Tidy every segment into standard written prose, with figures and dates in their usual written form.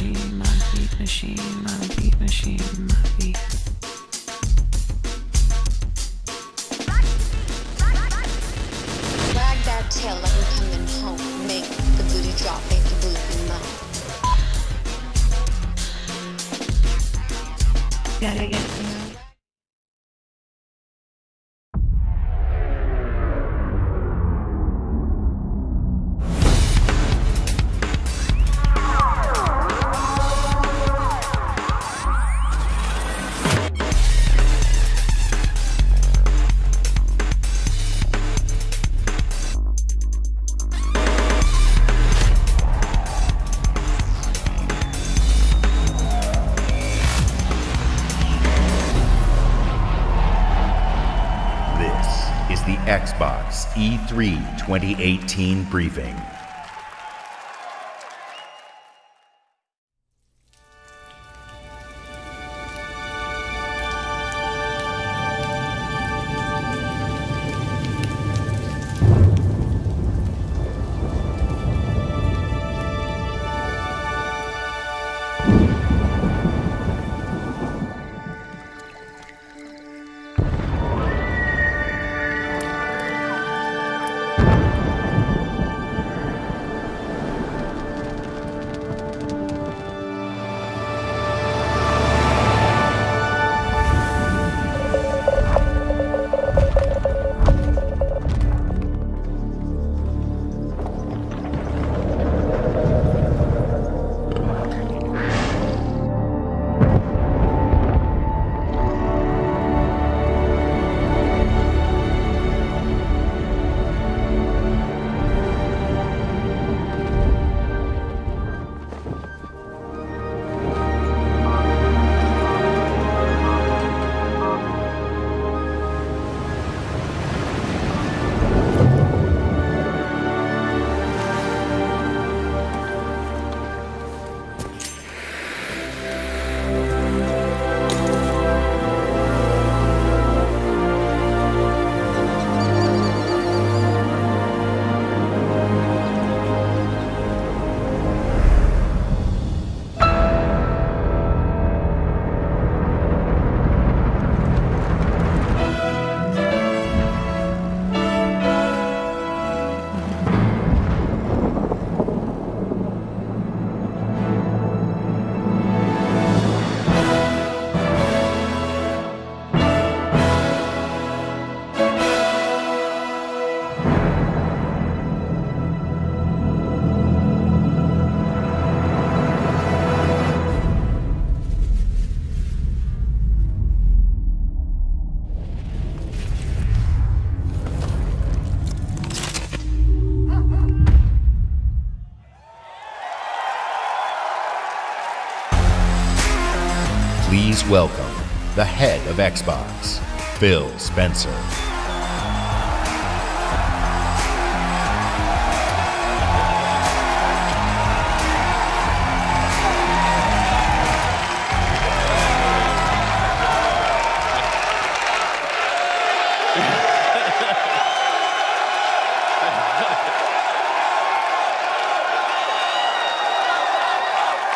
machine, my beat machine, my beat machine, my beat. Wag that tail like we're coming home. Make the booty drop, make the booty moan. Gotta get you. Xbox E3 2018 briefing. Please welcome the head of Xbox, Phil Spencer.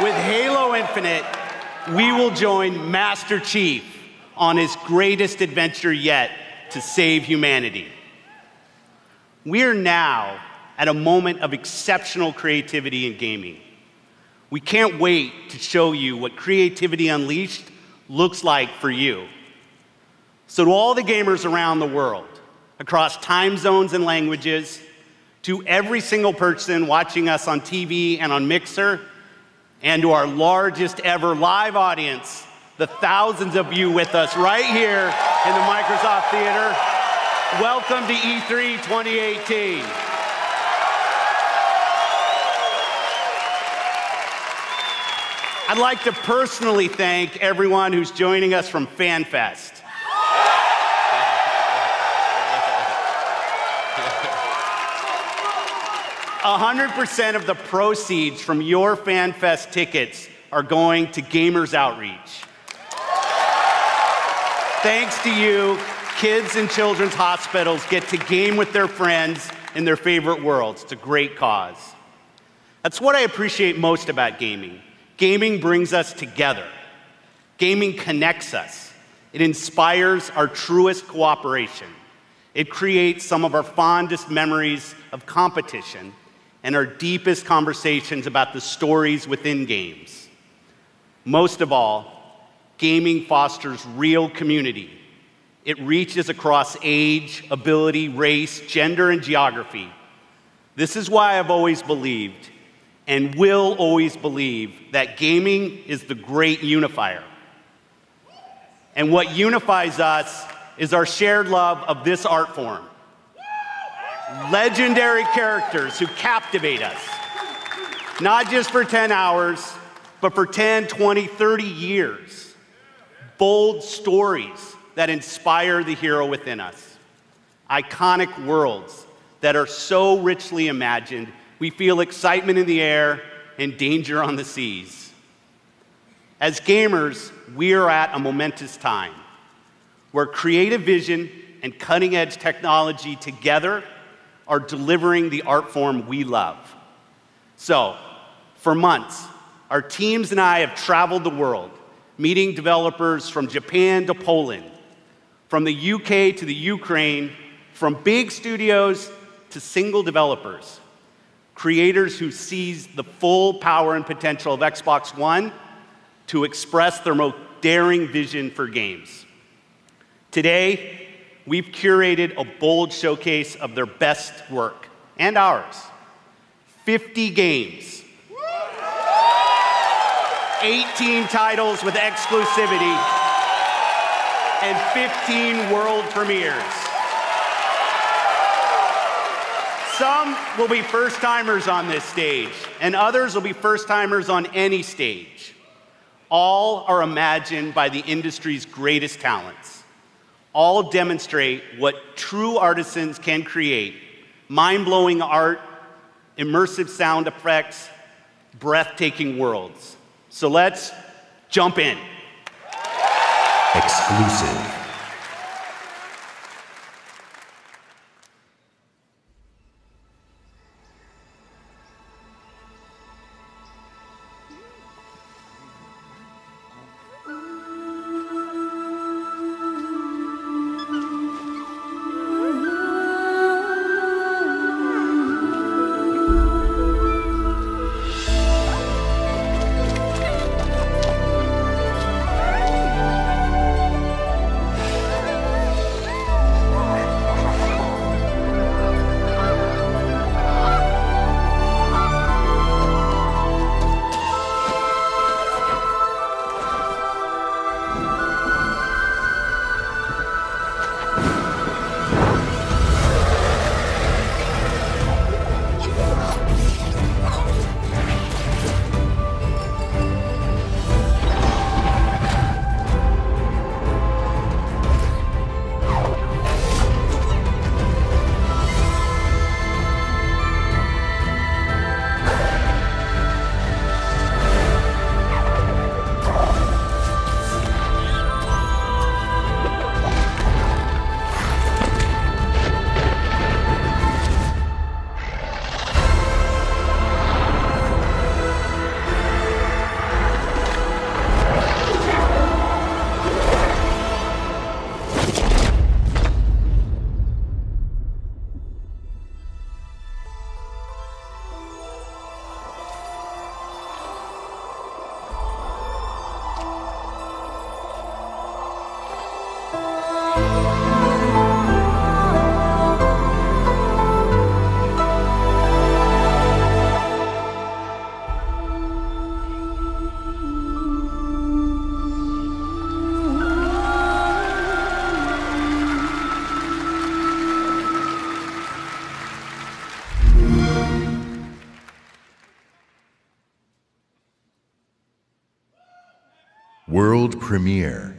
With Halo Infinite, we will join Master Chief on his greatest adventure yet to save humanity. We're now at a moment of exceptional creativity in gaming. We can't wait to show you what Creativity Unleashed looks like for you. So to all the gamers around the world, across time zones and languages, to every single person watching us on TV and on Mixer, and to our largest ever live audience, the thousands of you with us right here in the Microsoft Theater, welcome to E3 2018. I'd like to personally thank everyone who's joining us from FanFest. 100% of the proceeds from your FanFest tickets are going to Gamers Outreach. Thanks to you, kids in children's hospitals get to game with their friends in their favorite worlds. It's a great cause. That's what I appreciate most about gaming. Gaming brings us together. Gaming connects us. It inspires our truest cooperation. It creates some of our fondest memories of competition and our deepest conversations about the stories within games. Most of all, gaming fosters real community. It reaches across age, ability, race, gender, and geography. This is why I've always believed, and will always believe, that gaming is the great unifier. And what unifies us is our shared love of this art form. Legendary characters who captivate us, not just for 10 hours, but for 10, 20, 30 years. Bold stories that inspire the hero within us. Iconic worlds that are so richly imagined, we feel excitement in the air and danger on the seas. As gamers, we are at a momentous time where creative vision and cutting-edge technology together are delivering the art form we love. So, for months, our teams and I have traveled the world, meeting developers from Japan to Poland, from the UK to the Ukraine, from big studios to single developers, creators who seize the full power and potential of Xbox One to express their most daring vision for games. Today, we've curated a bold showcase of their best work, and ours. 50 games, 18 titles with exclusivity, and 15 world premieres. Some will be first-timers on this stage, and others will be first-timers on any stage. All are imagined by the industry's greatest talents. All demonstrate what true artisans can create: mind-blowing art, immersive sound effects, breathtaking worlds. So let's jump in. Exclusive. World premiere.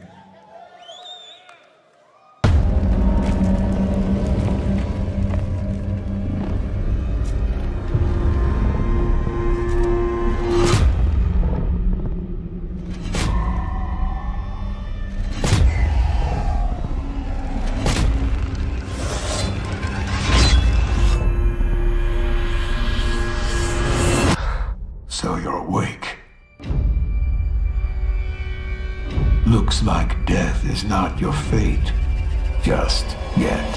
So you're awake. like death is not your fate. Just yet.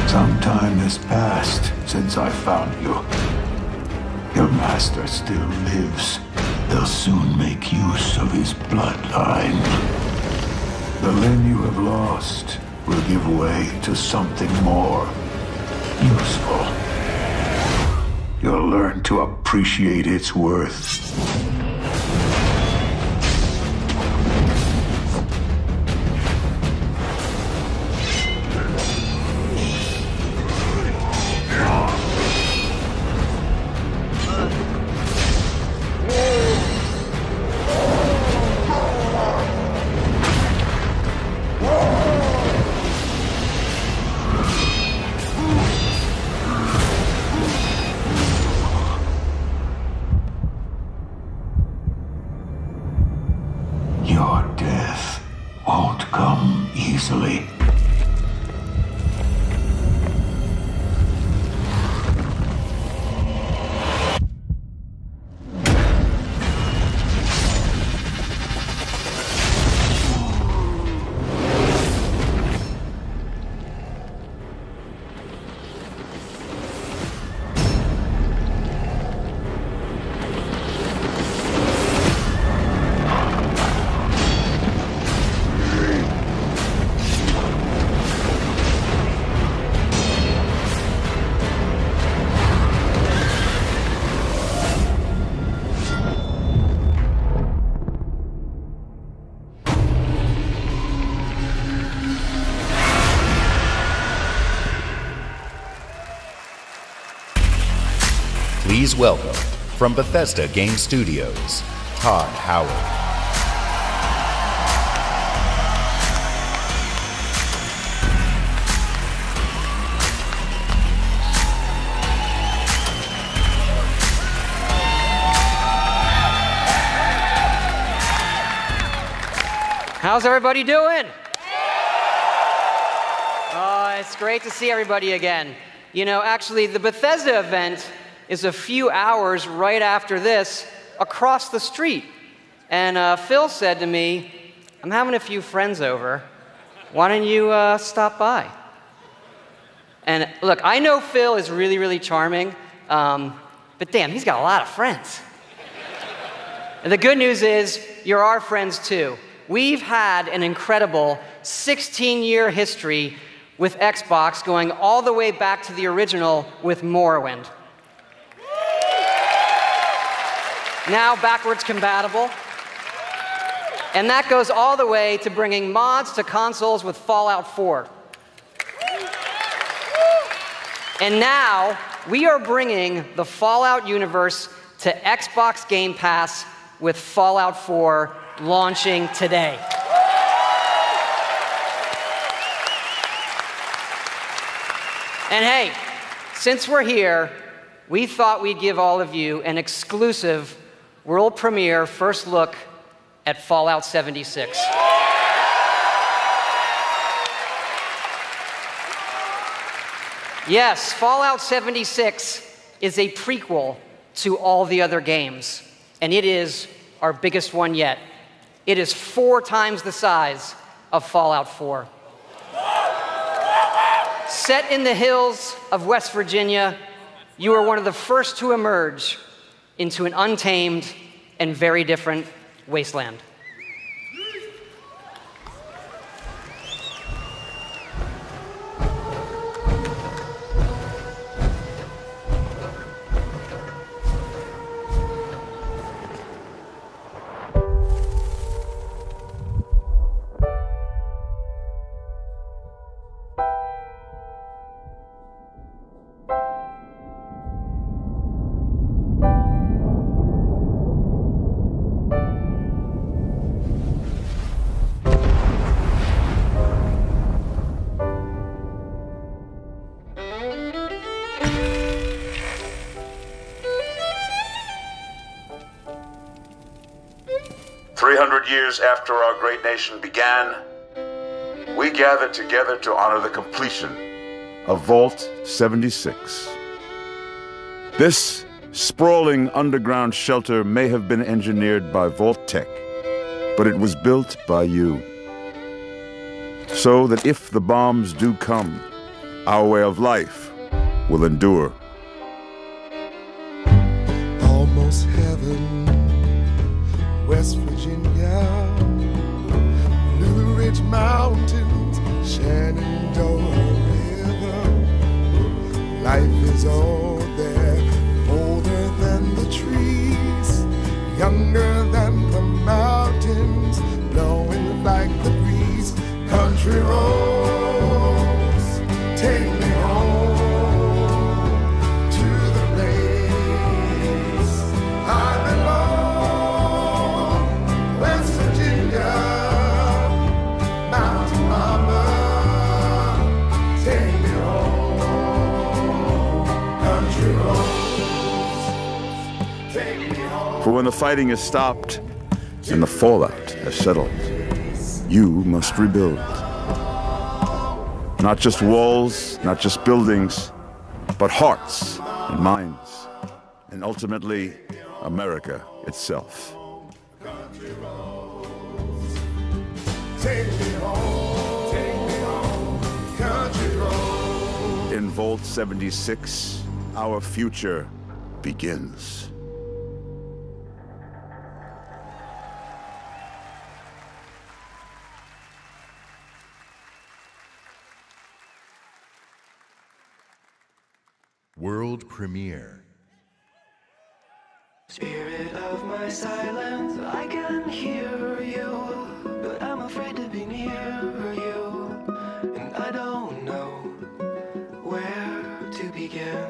Some time has passed since I found you. Your master still lives. They'll soon make use of his bloodline. The limb you have lost will give way to something more useful. You'll learn to appreciate its worth. Your death won't come easily. Please welcome, from Bethesda Game Studios, Todd Howard. How's everybody doing? It's great to see everybody again. You know, actually, the Bethesda event is a few hours right after this across the street. And Phil said to me, I'm having a few friends over. Why don't you stop by? And look, I know Phil is really, really charming, but damn, he's got a lot of friends. And the good news is, you're our friends too. We've had an incredible 16-year history with Xbox, going all the way back to the original with Morrowind. Now backwards compatible. And that goes all the way to bringing mods to consoles with Fallout 4. And now we are bringing the Fallout universe to Xbox Game Pass with Fallout 4 launching today. And hey, since we're here, we thought we'd give all of you an exclusive world premiere first look at Fallout 76. Yes, Fallout 76 is a prequel to all the other games, and it is our biggest one yet. It is 4 times the size of Fallout 4. Set in the hills of West Virginia, you are one of the first to emerge into an untamed and very different wasteland. Years after our great nation began, we gathered together to honor the completion of Vault 76. This sprawling underground shelter may have been engineered by Vault-Tec, but it was built by you. So that if the bombs do come, our way of life will endure. Almost heaven, West Virginia, Blue Ridge Mountains, Shenandoah River. Life is all there, older than the trees, younger than the mountains, blowing like the breeze. Country roads, take me home to the place I belong. West Virginia, Mountain Mama, take me home. Country roads, take me home. For when the fighting is stopped and the fallout has settled, you must rebuild. Not just walls, not just buildings, but hearts and minds, and ultimately, America itself. Take me home, country road. In Vault 76, our future begins. World premiere. Spirit of my silence, I can hear you, but I'm afraid to be near you, and I don't know where to begin,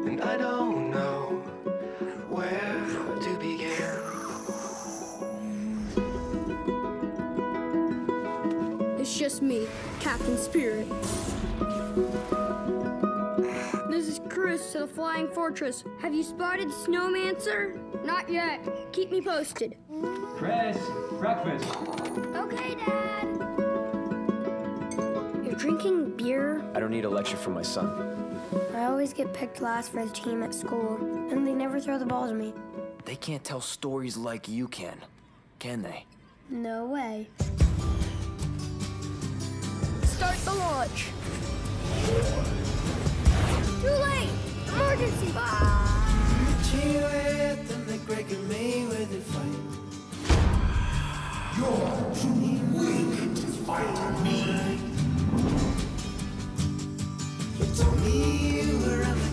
and I don't know where to begin. It's just me, Captain Spirit. This is Chris to the Flying Fortress. Have you spotted Snowmancer? Not yet. Keep me posted. Chris, breakfast. Okay, Dad. You're drinking beer? I don't need a lecture from my son. I always get picked last for the team at school, and they never throw the ball to me. They can't tell stories like you can they? No way. Start the launch. Too late! Emergency! You're too weak to fight me.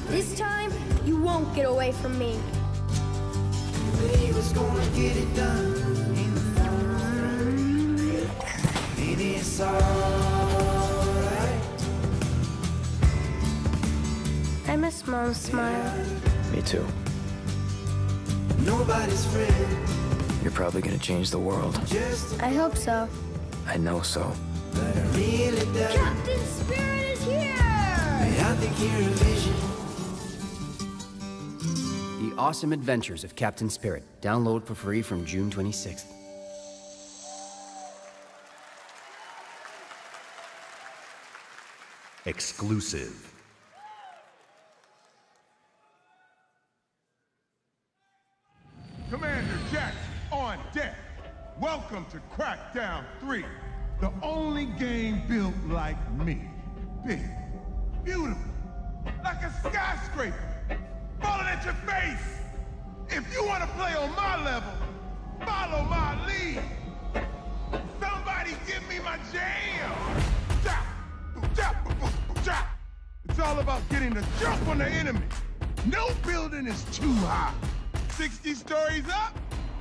This time, you won't get away from me. He was gonna get it done in the morning. Maybe it's alright. I miss Mom's smile. Me too. Nobody's friend. You're probably gonna change the world. I hope so. I know so. But I really doubt. Captain Spirit is here! I think you're a vision. The Awesome Adventures of Captain Spirit. Download for free from June 26th. Exclusive. Commander Jack on deck. Welcome to Crackdown 3, the only game built like me. Big, beautiful, like a skyscraper, falling at your face. If you want to play on my level, follow my lead. Somebody give me my jam. Chop, chop, chop. It's all about getting the jump on the enemy. No building is too high. 60 stories up,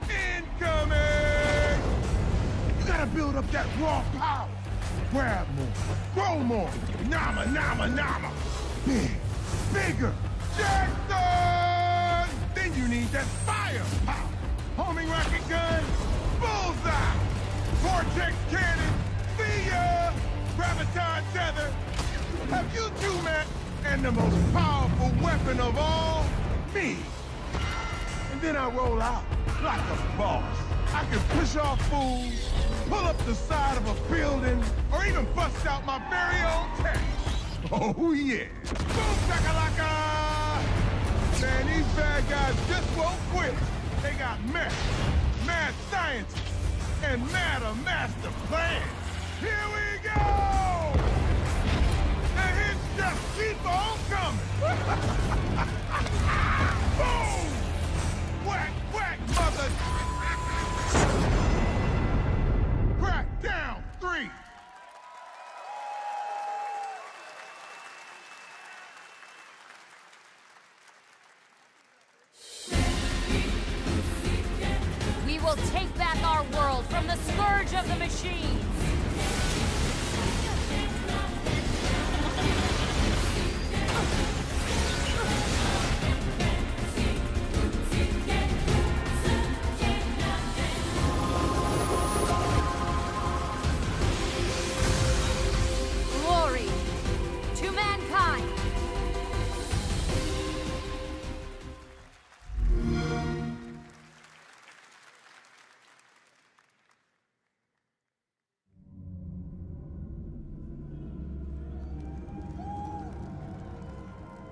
incoming! You gotta build up that raw power. Grab more, grow more, nama, nama, nama. Big, bigger, Jackson! Then you need that firepower. Homing rocket gun, bullseye. Vortex cannon, see ya! Graviton tether. Have you two met? And the most powerful weapon of all, me. And then I roll out like a boss. I can push off fools, pull up the side of a building, or even bust out my very own tank. Oh yeah. Boom shakalaka! Man, these bad guys just won't quit. They got mad scientists, and madder master plans. Here we go! The hits just keep on coming. Boom! Whack, whack, mother! Crack down 3. We will take back our world from the scourge of the machines. Glory to mankind.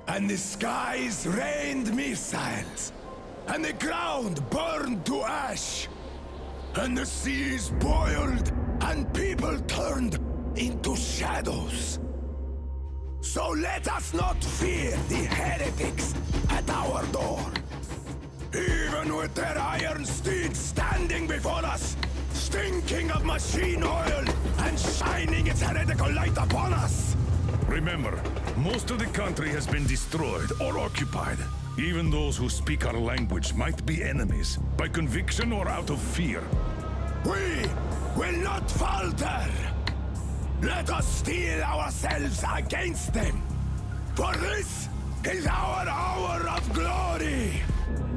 And the skies rained missiles, and the ground burned to ash, and the seas boiled, and people turned into shadows. So let us not fear the heretics at our door. Even with their iron steeds standing before us, stinking of machine oil, and shining its heretical light upon us. Remember, most of the country has been destroyed or occupied. Even those who speak our language might be enemies, by conviction or out of fear. We will not falter! Let us steel ourselves against them! For this is our hour of glory!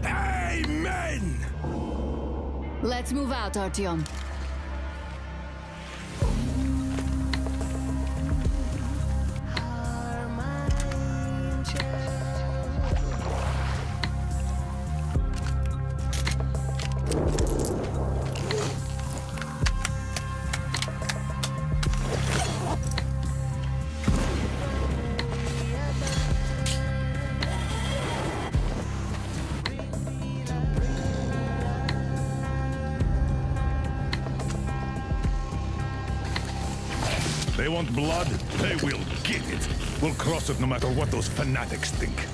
Amen! Let's move out, Artyom. They want blood? They will get it. We'll cross it no matter what those fanatics think.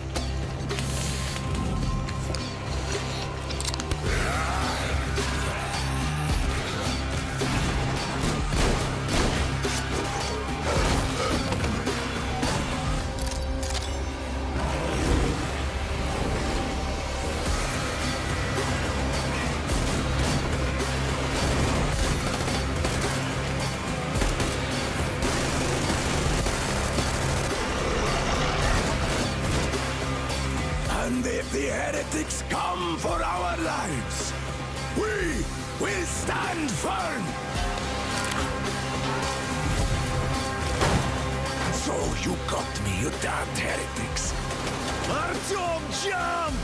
And if the heretics come for our lives, we will stand firm! So you got me, you damned heretics! Artyom, jump!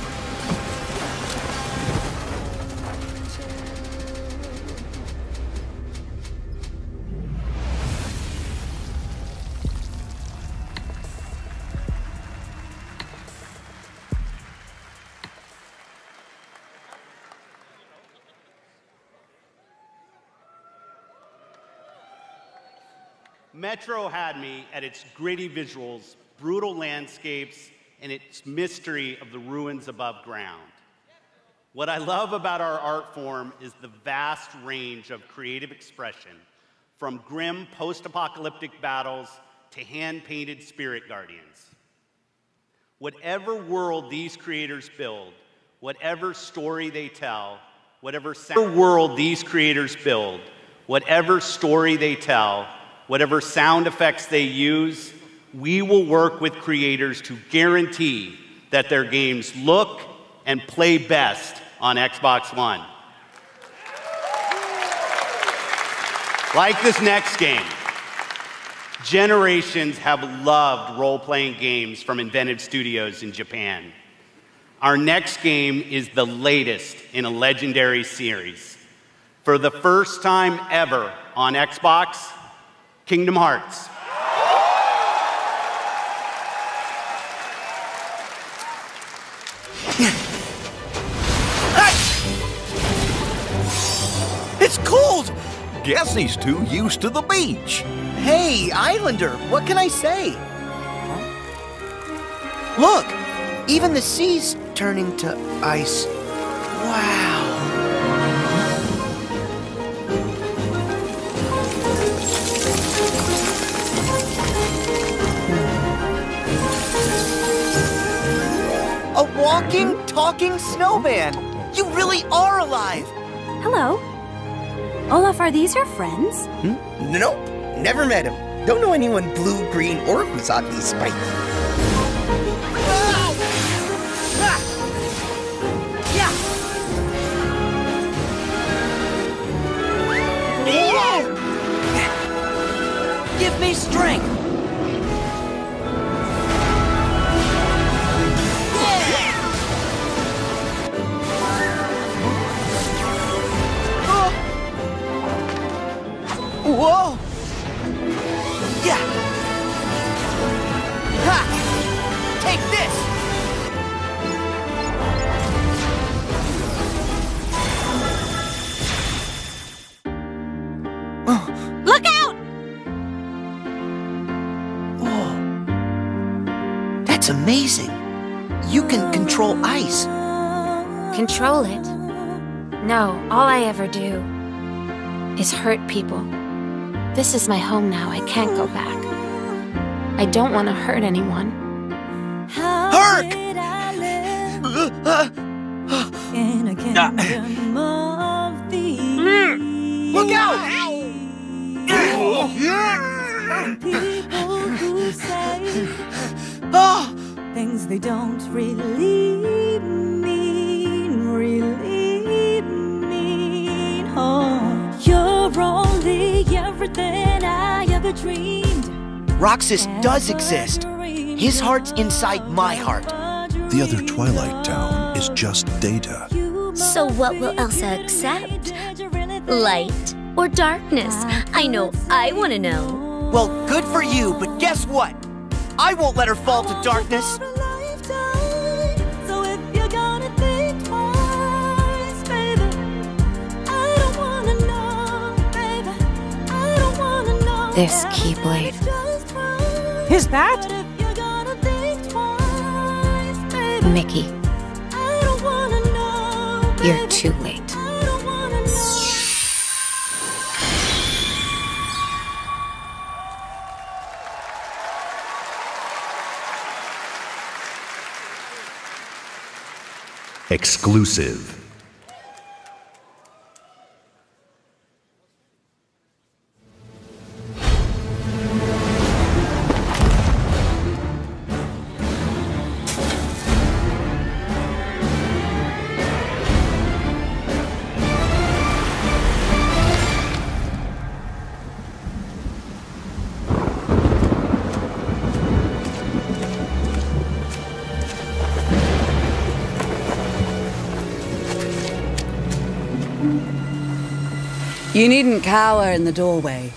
Metro had me at its gritty visuals, brutal landscapes, and its mystery of the ruins above ground. What I love about our art form is the vast range of creative expression, from grim post-apocalyptic battles to hand-painted spirit guardians. Whatever world these creators build, whatever story they tell, whatever whatever sound effects they use, we will work with creators to guarantee that their games look and play best on Xbox One. Like this next game, generations have loved role-playing games from inventive studios in Japan. Our next game is the latest in a legendary series. For the first time ever on Xbox, Kingdom Hearts. It's cold! Guess he's too used to the beach. Hey, Islander, what can I say? Look, even the sea's turning to ice. Wow. A walking, talking snowman! You really are alive! Hello. Olaf, are these your friends? Nope, never met him. Don't know anyone blue, green, or who's oddly spiky. Give me strength! Whoa! Yeah! Ha! Take this! Look out! Whoa. That's amazing. You can control ice. Control it? No, all I ever do is hurt people. This is my home now. I can't go back. I don't want to hurt anyone. Hark! Look out! Things they don't really mean. Oh, you're only everything I ever dreamed. Roxas does exist. His heart's inside my heart. The other Twilight Town is just data. So what will Elsa accept? Light or darkness? I know I want to know. Well, good for you, but guess what? I won't let her fall to darkness. This Keyblade. Is that? Mickey. You're too late. Exclusive. You needn't cower in the doorway.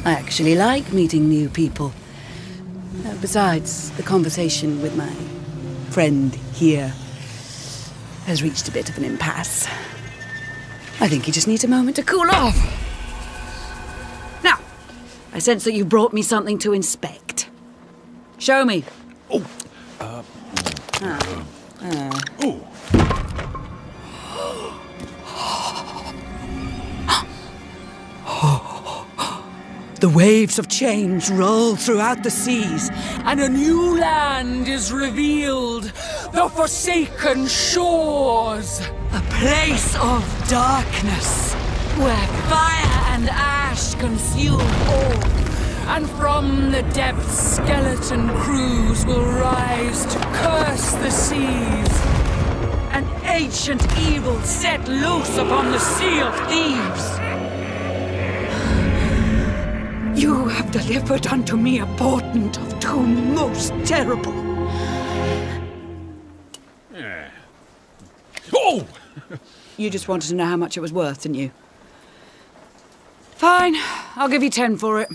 I actually like meeting new people. Besides, the conversation with my friend here has reached a bit of an impasse. I think he just needs a moment to cool off. Now, I sense that you brought me something to inspect. Show me. Oh. The waves of change roll throughout the seas, and a new land is revealed. The Forsaken Shores. A place of darkness, where fire and ash consume all. And from the depths, skeleton crews will rise to curse the seas. An ancient evil set loose upon the Sea of Thieves. You have delivered unto me a portent of doom most terrible. Oh! You just wanted to know how much it was worth, didn't you? Fine, I'll give you 10 for it.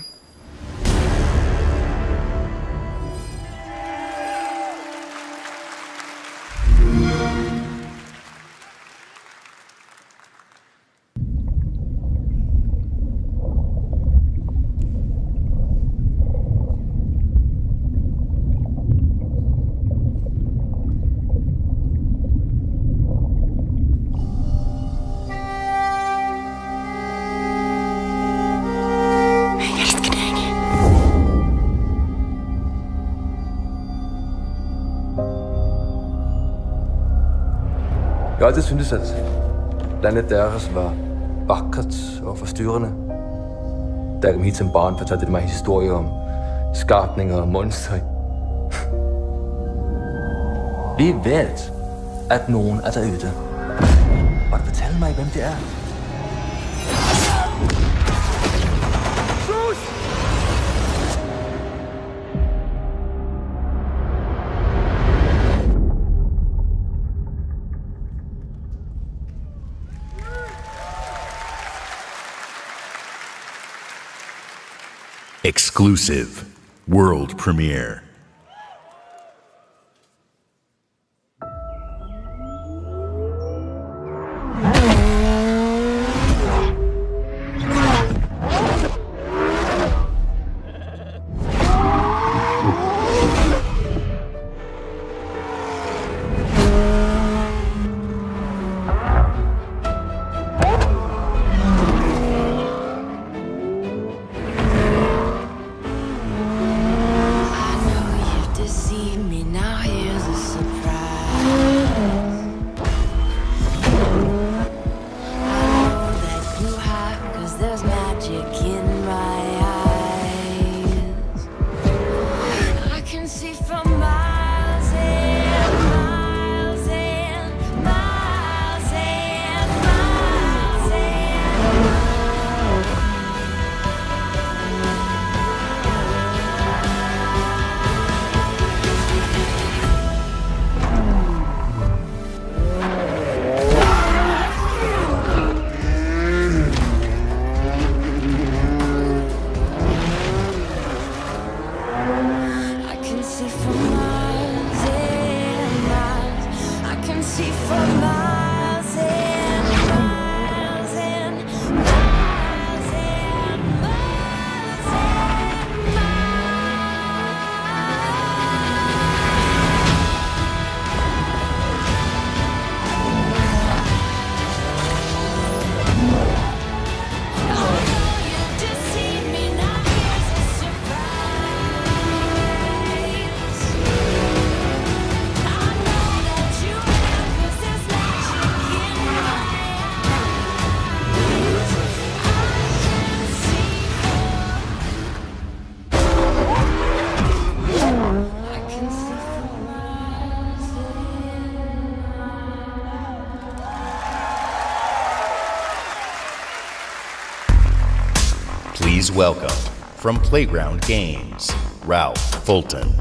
Jeg har altid syntes, at landet deres var vakkert og forstyrrende. Da jeg kom hit som barn, fortalte de mig historier om skabninger og monstre. Vi ved, at nogen er derude. Og du fortælle mig, hvem det er? Exclusive world premiere. Please welcome, from Playground Games, Ralph Fulton.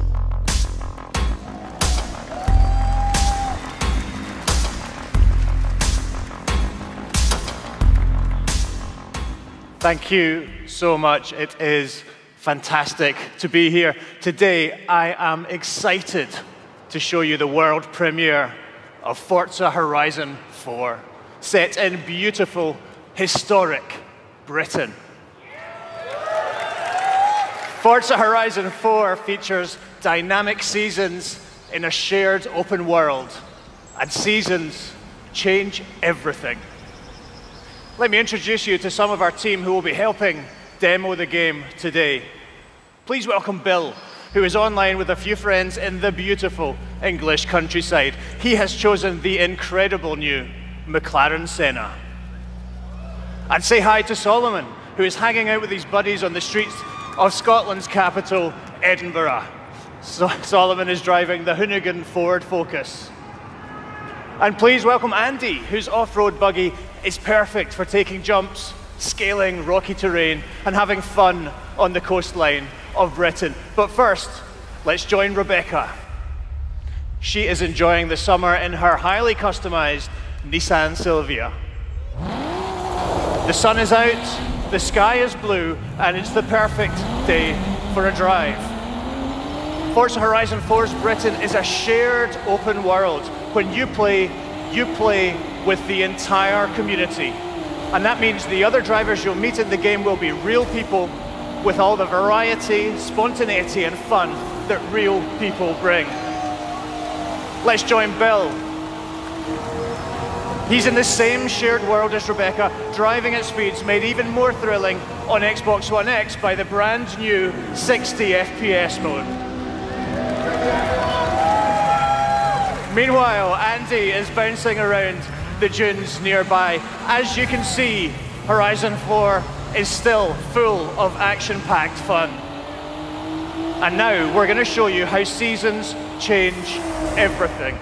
Thank you so much. It is fantastic to be here. Today, I am excited to show you the world premiere of Forza Horizon 4, set in beautiful, historic Britain. Forza Horizon 4 features dynamic seasons in a shared open world, and seasons change everything. Let me introduce you to some of our team who will be helping demo the game today. Please welcome Bill, who is online with a few friends in the beautiful English countryside. He has chosen the incredible new McLaren Senna. And say hi to Solomon, who is hanging out with his buddies on the streets of Scotland's capital, Edinburgh. Solomon is driving the Hoonigan Ford Focus. And please welcome Andy, whose off-road buggy is perfect for taking jumps, scaling rocky terrain, and having fun on the coastline of Britain. But first, let's join Rebecca. She is enjoying the summer in her highly customized Nissan Silvia. The sun is out, the sky is blue, and it's the perfect day for a drive. Forza Horizon 4's Britain is a shared open world. When you play with the entire community. And that means the other drivers you'll meet in the game will be real people with all the variety, spontaneity, and fun that real people bring. Let's join Bill. He's in the same shared world as Rebecca, driving at speeds made even more thrilling on Xbox One X by the brand new 60 FPS mode. Meanwhile, Andy is bouncing around the dunes nearby. As you can see, Horizon 4 is still full of action-packed fun. And now we're going to show you how seasons change everything.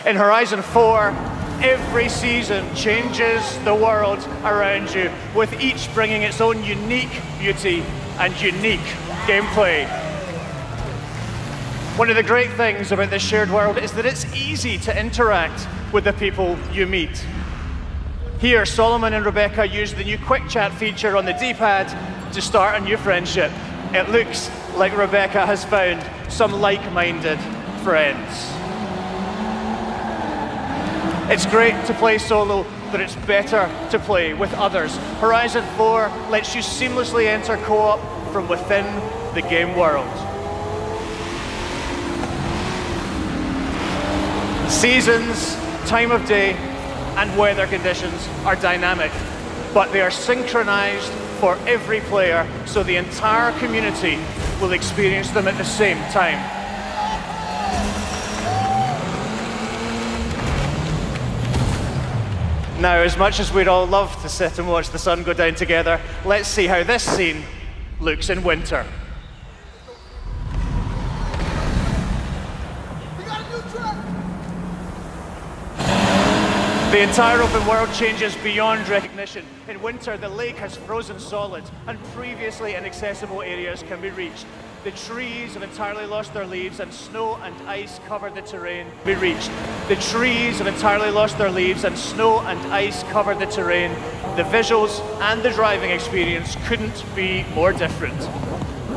In Horizon 4, every season changes the world around you, with each bringing its own unique beauty and unique gameplay. One of the great things about this shared world is that it's easy to interact with the people you meet. Here, Solomon and Rebecca use the new quick chat feature on the D-pad to start a new friendship. It looks like Rebecca has found some like-minded friends. It's great to play solo, but it's better to play with others. Horizon 4 lets you seamlessly enter co-op from within the game world. Seasons, time of day, and weather conditions are dynamic, but they are synchronized for every player, so the entire community will experience them at the same time. Now, as much as we'd all love to sit and watch the sun go down together, let's see how this scene looks in winter. The entire open world changes beyond recognition. In winter, the lake has frozen solid, and previously inaccessible areas can be reached. The trees have entirely lost their leaves, and snow and ice cover the terrain. The trees have entirely lost their leaves, and snow and ice cover the terrain. The visuals and the driving experience couldn't be more different.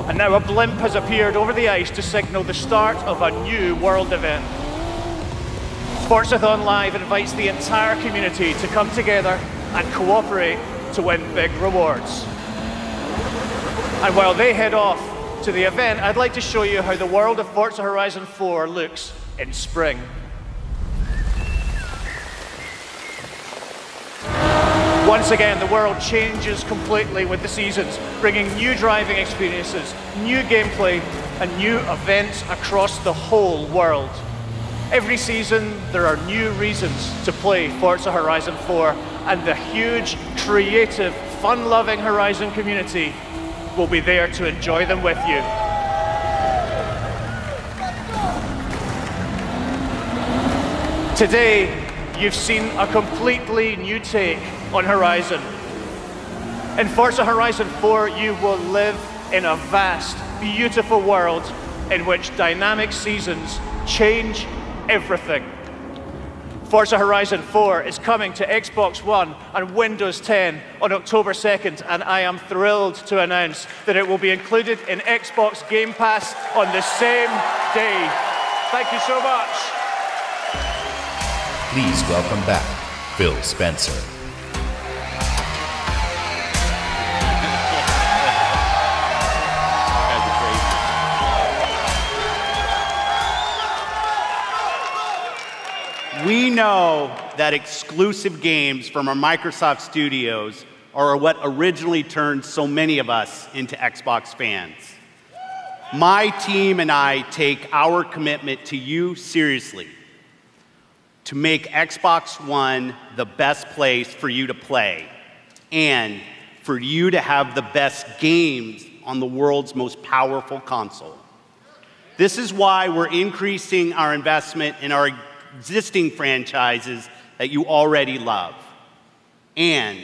And now a blimp has appeared over the ice to signal the start of a new world event. Forzathon Live invites the entire community to come together and cooperate to win big rewards. And while they head off to the event, I'd like to show you how the world of Forza Horizon 4 looks in spring. Once again, the world changes completely with the seasons, bringing new driving experiences, new gameplay, and new events across the whole world. Every season, there are new reasons to play Forza Horizon 4, and the huge, creative, fun-loving Horizon community will be there to enjoy them with you. Today, you've seen a completely new take on Horizon. In Forza Horizon 4, you will live in a vast, beautiful world in which dynamic seasons change everything. Forza Horizon 4 is coming to Xbox One and Windows 10 on October 2nd, and I am thrilled to announce that it will be included in Xbox Game Pass on the same day. Thank you so much. Please welcome back Phil Spencer. We know that exclusive games from our Microsoft studios are what originally turned so many of us into Xbox fans. My team and I take our commitment to you seriously, to make Xbox One the best place for you to play and for you to have the best games on the world's most powerful console. This is why we're increasing our investment in our existing franchises that you already love. And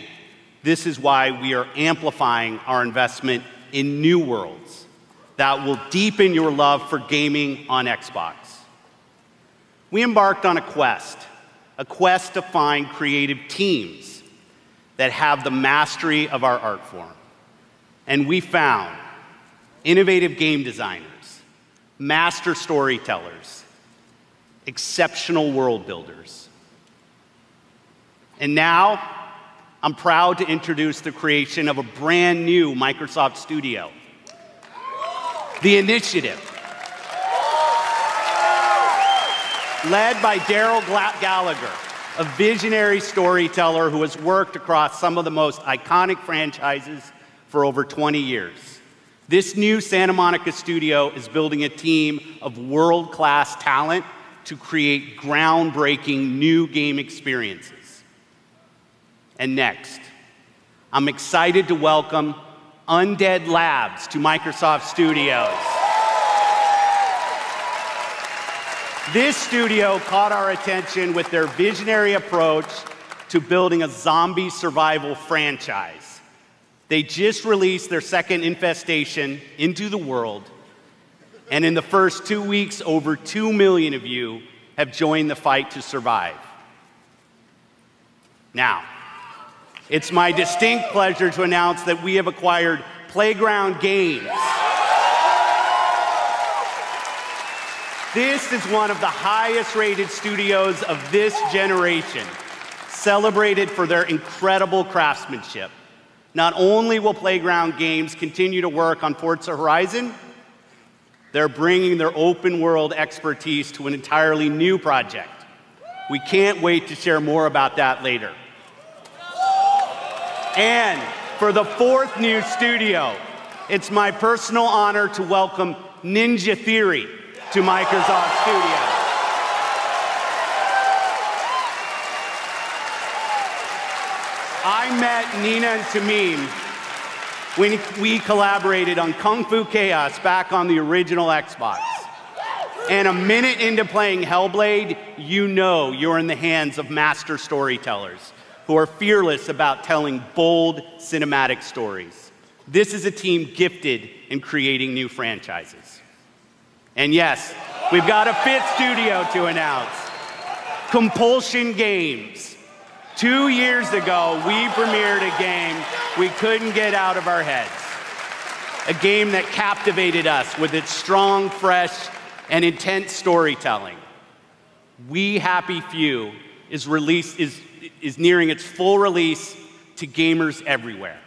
this is why we are amplifying our investment in new worlds that will deepen your love for gaming on Xbox. We embarked on a quest to find creative teams that have the mastery of our art form. And we found innovative game designers, master storytellers, exceptional world builders. And now, I'm proud to introduce the creation of a brand new Microsoft studio, The Initiative, led by Daryl Gallagher, a visionary storyteller who has worked across some of the most iconic franchises for over 20 years. This new Santa Monica studio is building a team of world-class talent to create groundbreaking new game experiences. And next, I'm excited to welcome Undead Labs to Microsoft Studios. This studio caught our attention with their visionary approach to building a zombie survival franchise. They just released their second infestation into the world, and in the first 2 weeks, over 2 million of you have joined the fight to survive. Now, it's my distinct pleasure to announce that we have acquired Playground Games. This is one of the highest-rated studios of this generation, celebrated for their incredible craftsmanship. Not only will Playground Games continue to work on Forza Horizon, they're bringing their open-world expertise to an entirely new project. We can't wait to share more about that later. And for the fourth new studio, it's my personal honor to welcome Ninja Theory to Microsoft Studios. I met Nina and Tamim when we collaborated on Kung Fu Chaos back on the original Xbox. And a minute into playing Hellblade, you know you're in the hands of master storytellers who are fearless about telling bold cinematic stories. This is a team gifted in creating new franchises. And yes, we've got a fifth studio to announce, Compulsion Games. 2 years ago, we premiered a game we couldn't get out of our heads. A game that captivated us with its strong, fresh, and intense storytelling. We Happy Few is nearing its full release to gamers everywhere.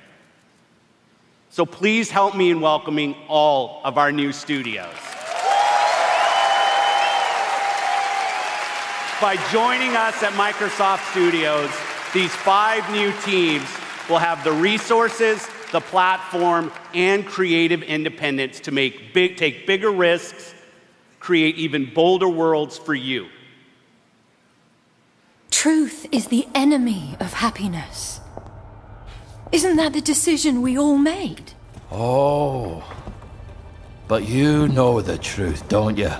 So please help me in welcoming all of our new studios. By joining us at Microsoft Studios, these 5 new teams will have the resources, the platform, and creative independence to take bigger risks, create even bolder worlds for you. Truth is the enemy of happiness. Isn't that the decision we all made? Oh, but you know the truth, don't you?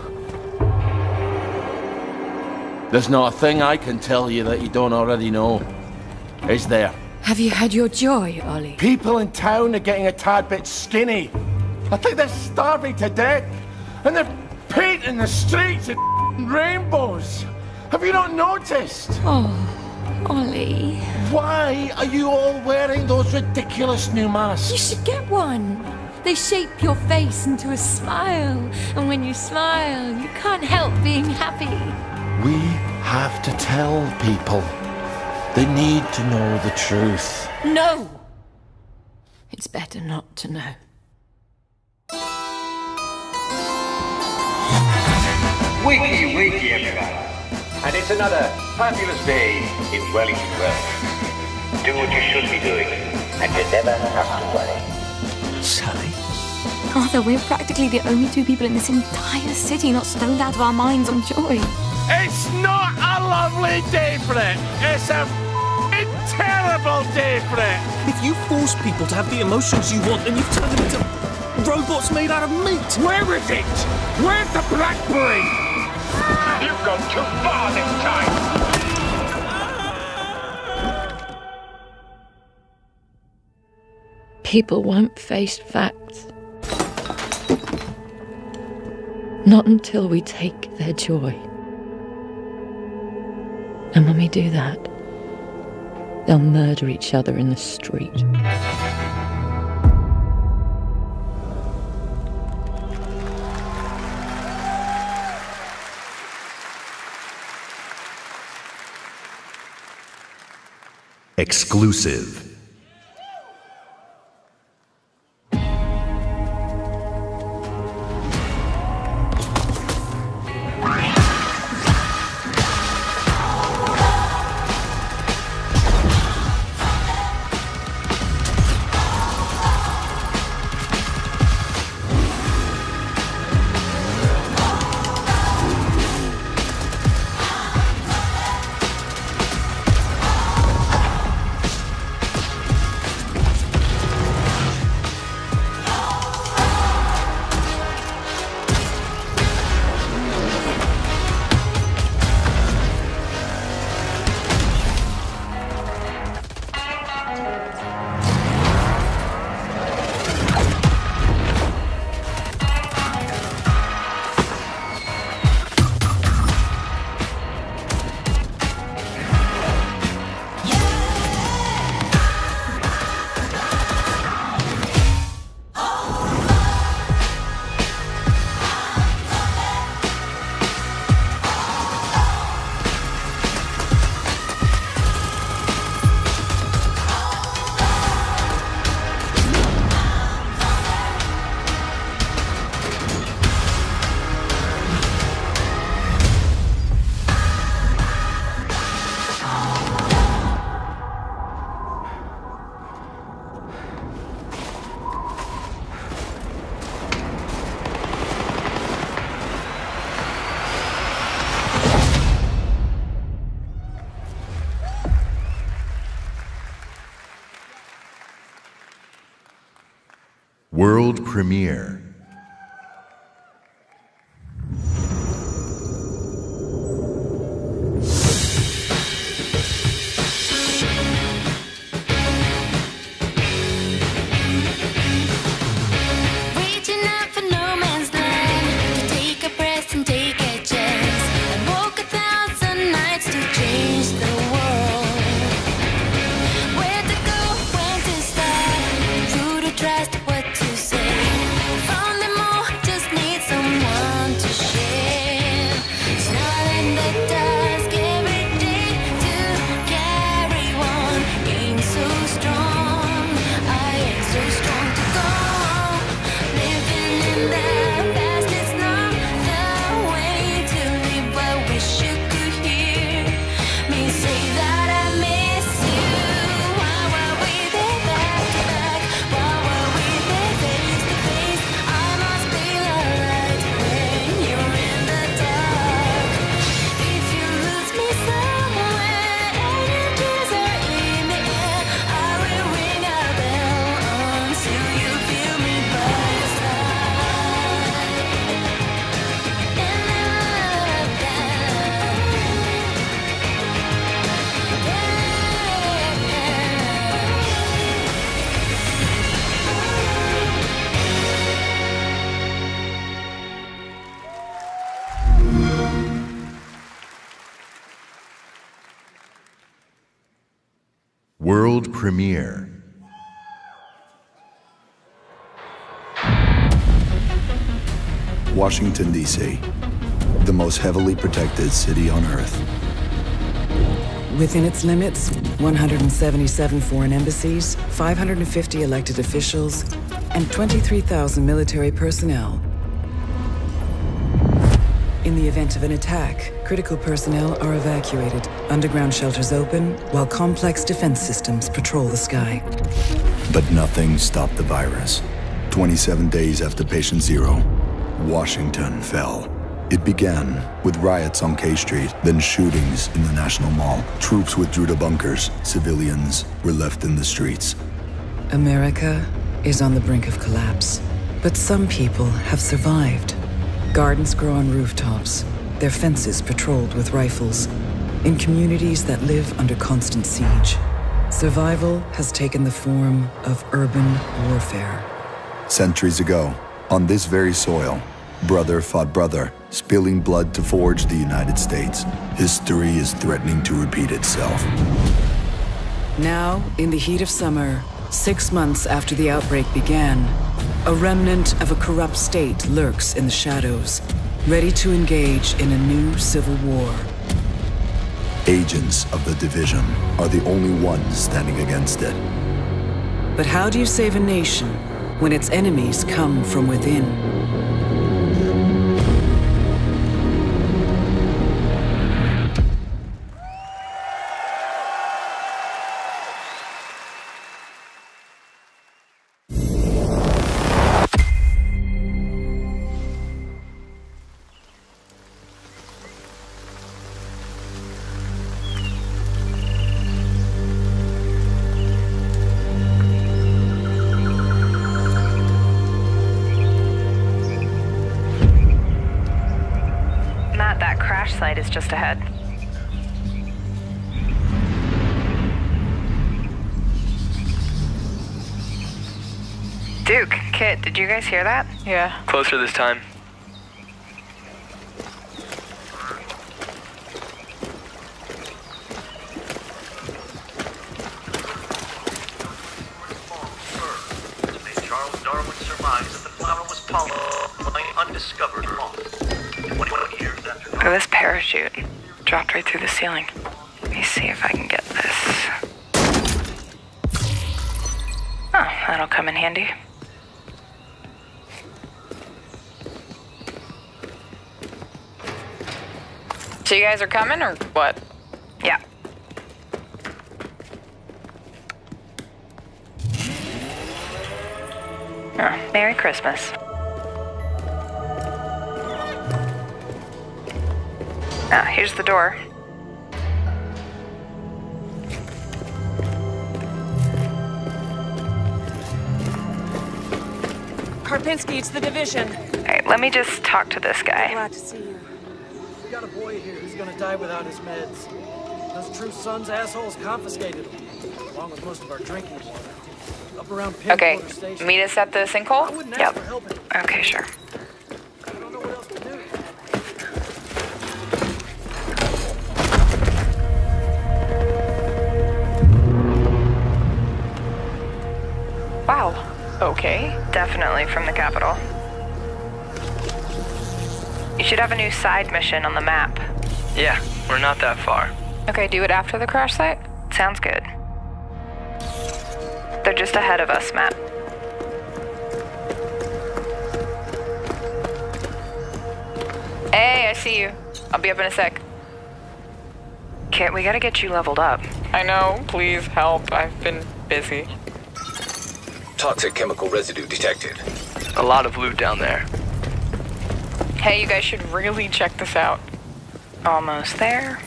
There's not a thing I can tell you that you don't already know, is there? Have you had your joy, Ollie? People in town are getting a tad bit skinny. I think they're starving to death, and they're painting the streets in rainbows. Have you not noticed? Oh, Ollie. Why are you all wearing those ridiculous new masks? You should get one. They shape your face into a smile, and when you smile, you can't help being happy. We have to tell people. They need to know the truth. No! It's better not to know. Wakey, wakey, everybody. And it's another fabulous day in Wellington Wells. Do what you should be doing, and you never have to worry. Sally? Arthur, we're practically the only 2 people in this entire city not stoned out of our minds on joy. It's not a lovely day for it. It's a terrible day for it. If you force people to have the emotions you want, then you've turned them into robots made out of meat. Where is it? Where's the blackberry? You've gone too far this time. People won't face facts. Not until we take their joy. And when we do that, they'll murder each other in the street. Exclusive. World premiere. World premiere. Washington, D.C., the most heavily protected city on Earth. Within its limits, 177 foreign embassies, 550 elected officials, and 23,000 military personnel. In the event of an attack, critical personnel are evacuated, underground shelters open, while complex defense systems patrol the sky. But nothing stopped the virus. 27 days after patient zero, Washington fell. It began with riots on K Street, then shootings in the National Mall. Troops withdrew to bunkers. Civilians were left in the streets. America is on the brink of collapse, but some people have survived. Gardens grow on rooftops, their fences patrolled with rifles, in communities that live under constant siege. Survival has taken the form of urban warfare. Centuries ago, on this very soil, brother fought brother, spilling blood to forge the United States. History is threatening to repeat itself. Now, in the heat of summer, 6 months after the outbreak began, a remnant of a corrupt state lurks in the shadows, ready to engage in a new civil war. Agents of the division are the only ones standing against it. But how do you save a nation when its enemies come from within? Site is just ahead. Duke, Kit, did you guys hear that? Yeah. Closer this time. Charles Darwin surmised that the flower was pollen by undiscovered moth. 21 years after... Look at this parachute. Dropped right through the ceiling. Let me see if I can get this. Oh, that'll come in handy. So you guys are coming, or what? Yeah. Oh, Merry Christmas. Ah, here's the door. Karpinski, it's the division. Alright, let me just talk to this guy. Glad to see you. We got a boy here who's gonna die without his meds. Those True Sons assholes confiscated him, along with most of our drinking water. Up around Okay, Pinwater Station. meet us at the sinkhole? I wouldn't ask Yep. for help. Okay, sure. I don't know what else to do. Wow. Okay, definitely from the capital. You should have a new side mission on the map. Yeah, we're not that far. Okay, do it after the crash site? Sounds good. They're just ahead of us, Matt. Hey, I see you. I'll be up in a sec. Kit, we gotta get you leveled up. I know, please help. I've been busy. Toxic chemical residue detected. A lot of loot down there. Hey, you guys should really check this out. Almost there.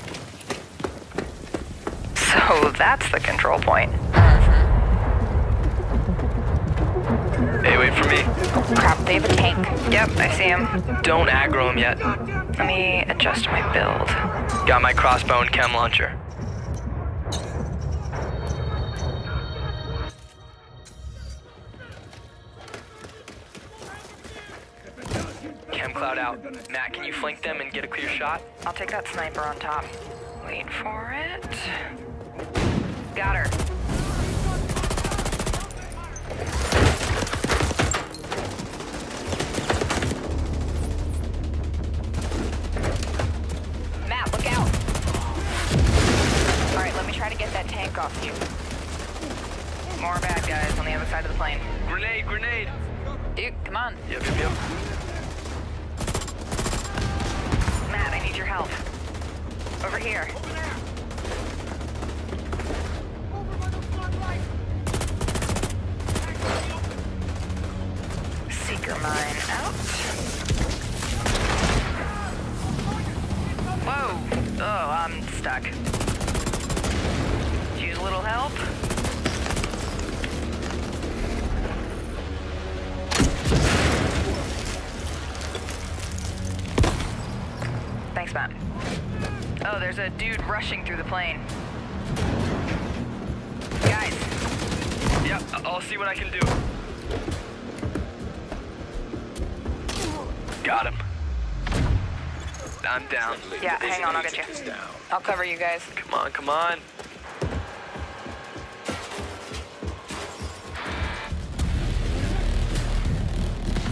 So that's the control point. Hey, wait for me. Crap, they have a tank. Yep, I see him. Don't aggro him yet. Let me adjust my build. Got my crossbow and chem launcher. Chem cloud out. Matt, can you flank them and get a clear shot? I'll take that sniper on top. Wait for it. Got her. Matt, look out. All right, let me try to get that tank off you. More bad guys on the other side of the plane. Grenade, grenade! Dude, come on. Yep. Matt, I need your help. Over here. Seeker mine out. Whoa! Oh, I'm stuck. Use a little help. Thanks, Matt. Oh, there's a dude rushing through the plane. Guys. Yep, I'll see what I can do. Got him. I'm down. Yeah, hang on, I'll get you. I'll cover you guys. Come on, come on.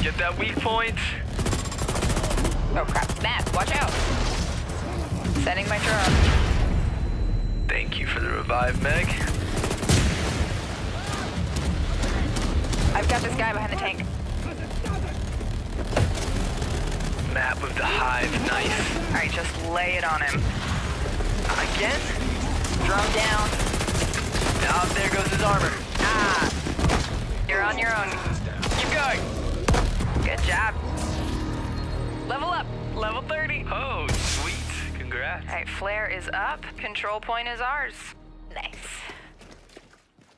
Get that weak point. Oh crap, Matt, watch out. Setting my drone. Thank you for the revive, Meg. I've got this guy behind the tank. Matt with the hive, nice. All right, just lay it on him. Again? Drone down. Now there goes his armor. Ah, you're on your own. Keep going. Good job. Level up, level 30. Oh, sweet. Congrats. All right, flare is up. Control point is ours. Nice.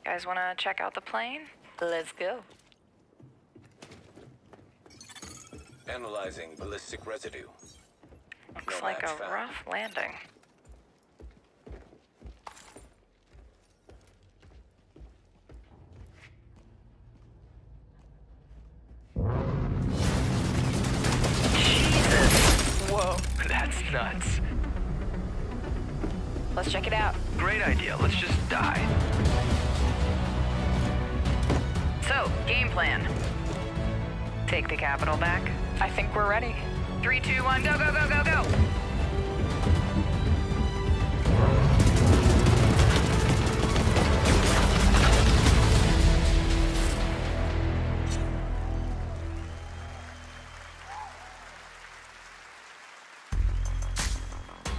Guys want to check out the plane? Let's go. Analyzing ballistic residue. Looks like a rough landing. Jesus. Whoa, that's nuts. Let's check it out. Great idea. Let's just die. So, game plan. Take the capital back. I think we're ready. 3, 2, 1, go, go, go, go, go!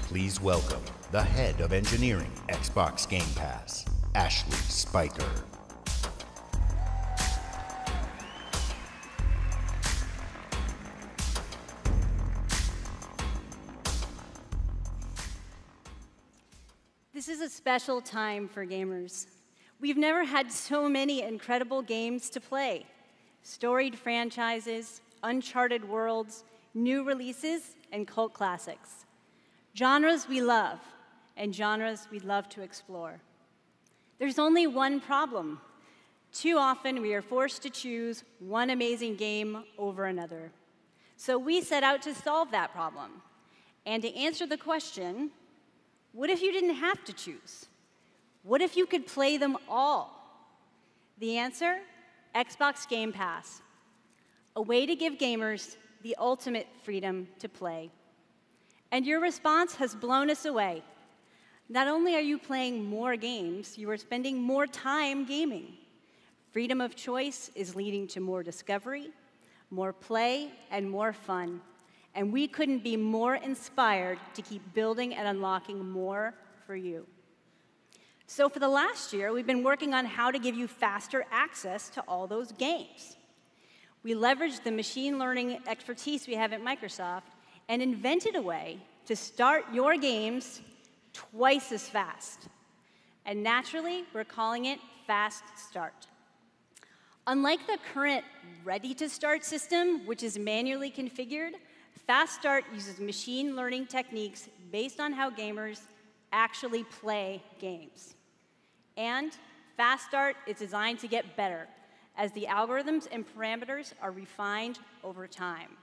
Please welcome the head of engineering, Xbox Game Pass, Ashley Spiker. This is a special time for gamers. We've never had so many incredible games to play. storied franchises, uncharted worlds, new releases, and cult classics. Genres we love, and genres we'd love to explore. There's only one problem. Too often, we are forced to choose one amazing game over another. So we set out to solve that problem, and to answer the question, what if you didn't have to choose? What if you could play them all? The answer? Xbox Game Pass, a way to give gamers the ultimate freedom to play. And your response has blown us away. Not only are you playing more games, you are spending more time gaming. Freedom of choice is leading to more discovery, more play, and more fun. And we couldn't be more inspired to keep building and unlocking more for you. So for the last year, we've been working on how to give you faster access to all those games. We leveraged the machine learning expertise we have at Microsoft and invented a way to start your games twice as fast. And naturally, we're calling it Fast Start. Unlike the current ready-to-start system, which is manually configured, Fast Start uses machine learning techniques based on how gamers actually play games. And Fast Start is designed to get better as the algorithms and parameters are refined over time.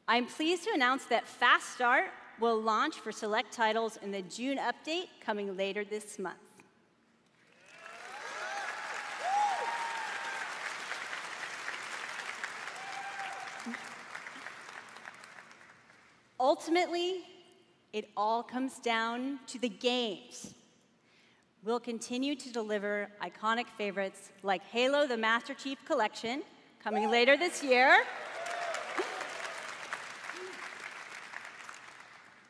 I'm pleased to announce that Fast Start will launch for select titles in the June update coming later this month. Ultimately, it all comes down to the games. We'll continue to deliver iconic favorites like Halo: The Master Chief Collection, coming later this year.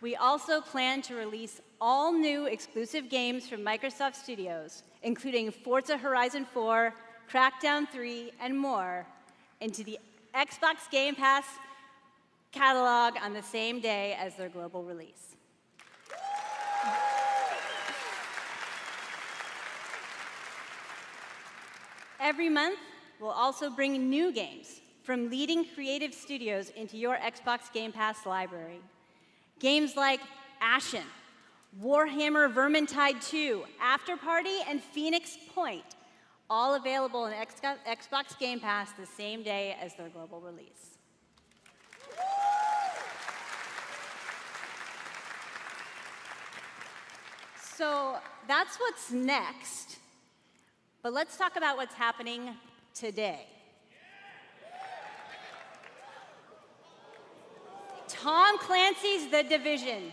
We also plan to release all new exclusive games from Microsoft Studios, including Forza Horizon 4, Crackdown 3, and more, into the Xbox Game Pass catalog on the same day as their global release. Every month, we'll also bring new games from leading creative studios into your Xbox Game Pass library. Games like Ashen, Warhammer Vermintide 2, After Party, and Phoenix Point, all available in Xbox Game Pass the same day as their global release. So that's what's next, but let's talk about what's happening today. Tom Clancy's The Division.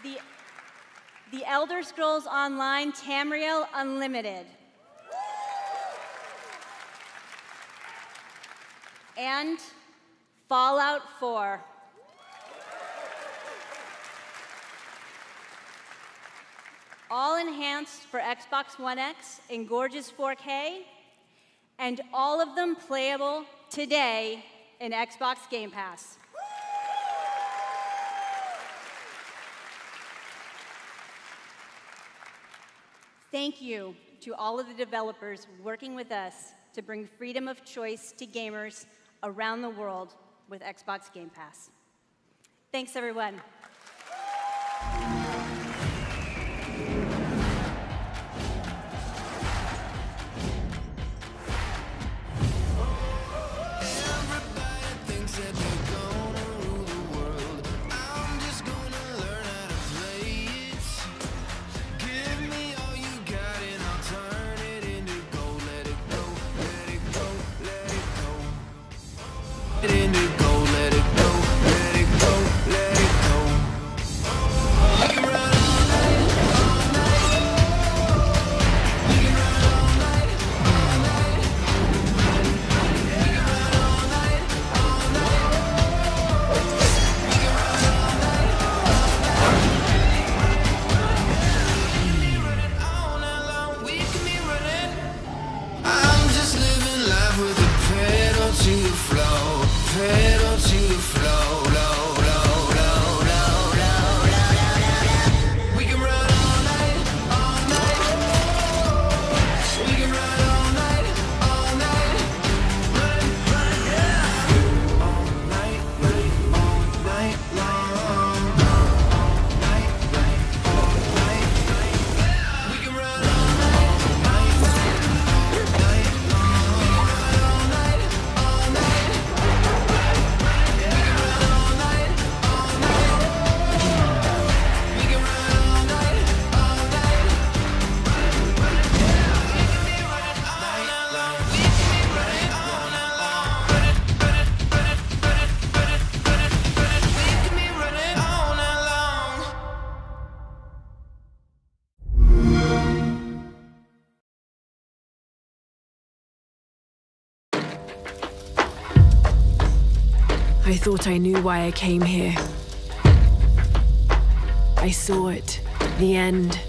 The Elder Scrolls Online Tamriel Unlimited. And Fallout 4. All enhanced for Xbox One X in gorgeous 4K, and all of them playable today in Xbox Game Pass. Thank you to all of the developers working with us to bring freedom of choice to gamers around the world with Xbox Game Pass. Thanks, everyone. Pedal to the floor. I thought I knew why I came here. I saw it. The end.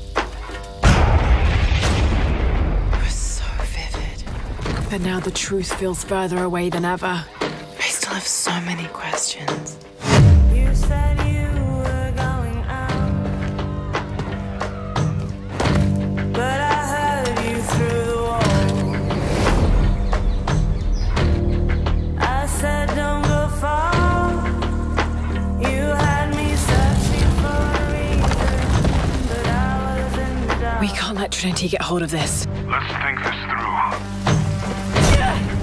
It was so vivid. But now the truth feels further away than ever. I still have so many questions. You said you were going out, but I heard you through the wall. I said don't go far. You had me searching for a reason, but I was in the dark. We can't let Trinity get hold of this. Let's think this through.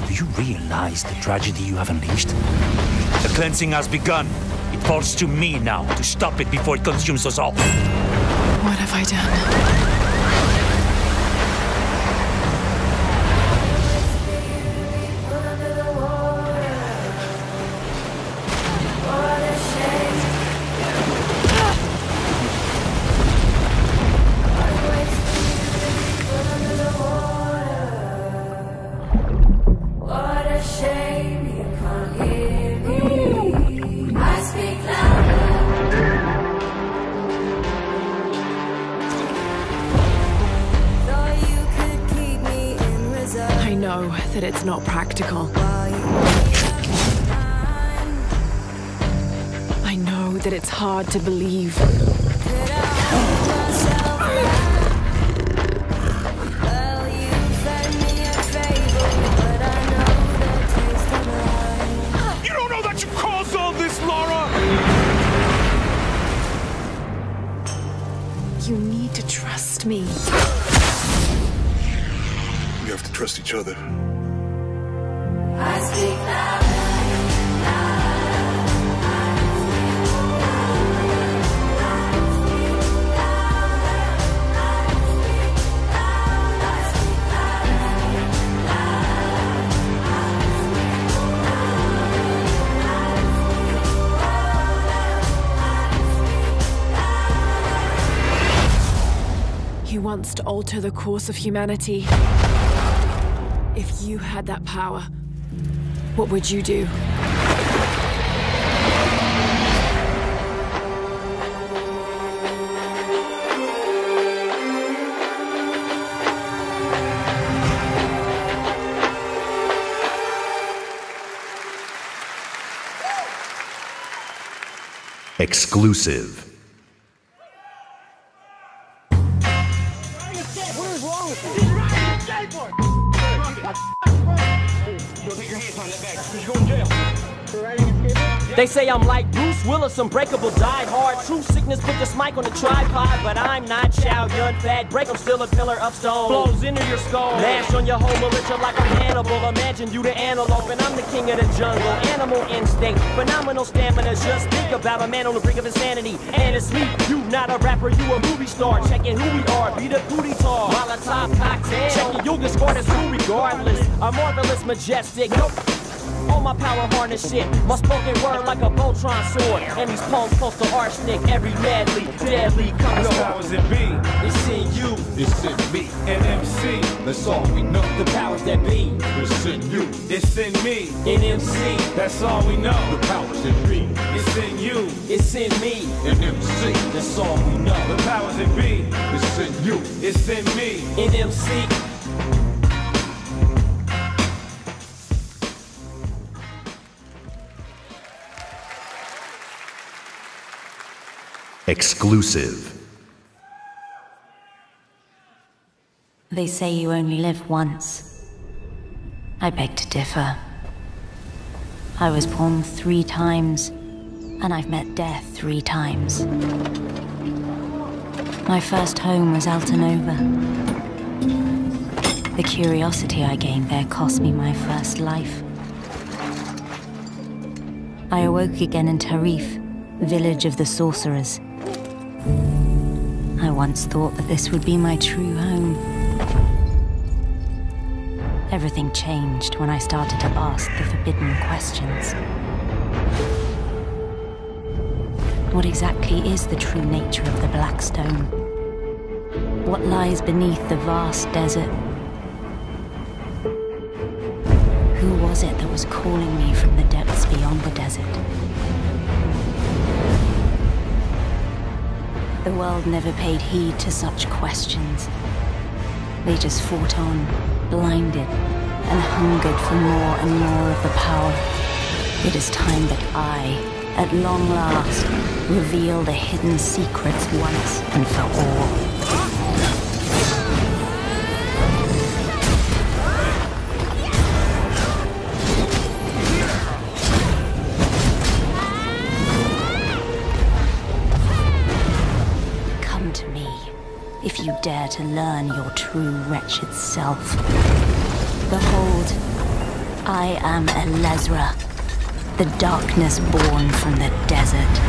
Do you realize the tragedy you have unleashed? The cleansing has begun. It falls to me now to stop it before it consumes us all. What have I done? What a shame you can't hear me. I speak louder. Thought you could keep me in reserve. I know that it's not practical. I know that it's hard to believe. Well, you fed me a fable, but I know the taste of mine. You don't know that you caused all this, Laura! You need to trust me. We have to trust each other. I speak louder. He wants to alter the course of humanity. If you had that power, what would you do? Exclusive. What is wrong with you? He's riding a skateboard! Yo, take your hands on that back. You're going to jail. For riding a skateboard? They say I'm like Bruce Willis, unbreakable, die hard. True sickness, put this mic on the tripod. But I'm not Chow Yun Fat. Break, I'm still a pillar of stone. Flows into your skull. Mash on your whole militia like I'm Hannibal. Imagine you the antelope and I'm the king of the jungle. Animal instinct, phenomenal stamina. Just think about a man on the brink of insanity. And it's me, you not a rapper, you a movie star. Checking who we are, be the booty tar. Molotov cocktail. Checking you'll get scored as who regardless. A marvelous, majestic. Nope. All my power harness shit. My spoken word like a Voltron sword. And these poems close to arsenic. Every madly, deadly comes The powers that be. It's in you. It's in me. And MC. That's all we know. The powers that be. It's in you. It's in me. In MC. That's all we know. The powers that be. It's in you. It's in me. And MC. That's all we know. The powers that be. It's in you. It's in me. In MC. Exclusive. They say you only live once. I beg to differ. I was born 3 times, and I've met death 3 times. My first home was Altanova. The curiosity I gained there cost me my first life. I awoke again in Tarif, village of the sorcerers. I once thought that this would be my true home. Everything changed when I started to ask the forbidden questions. What exactly is the true nature of the Black Stone? What lies beneath the vast desert? Who was it that was calling me from the depths beyond the desert? desert. The world never paid heed to such questions. They just fought on, blinded, and hungered for more and more of the power. It is time that I, at long last, reveal the hidden secrets once and for all. Come to me, if you dare to learn your true wretched self. Behold, I am Elezra, the darkness born from the desert.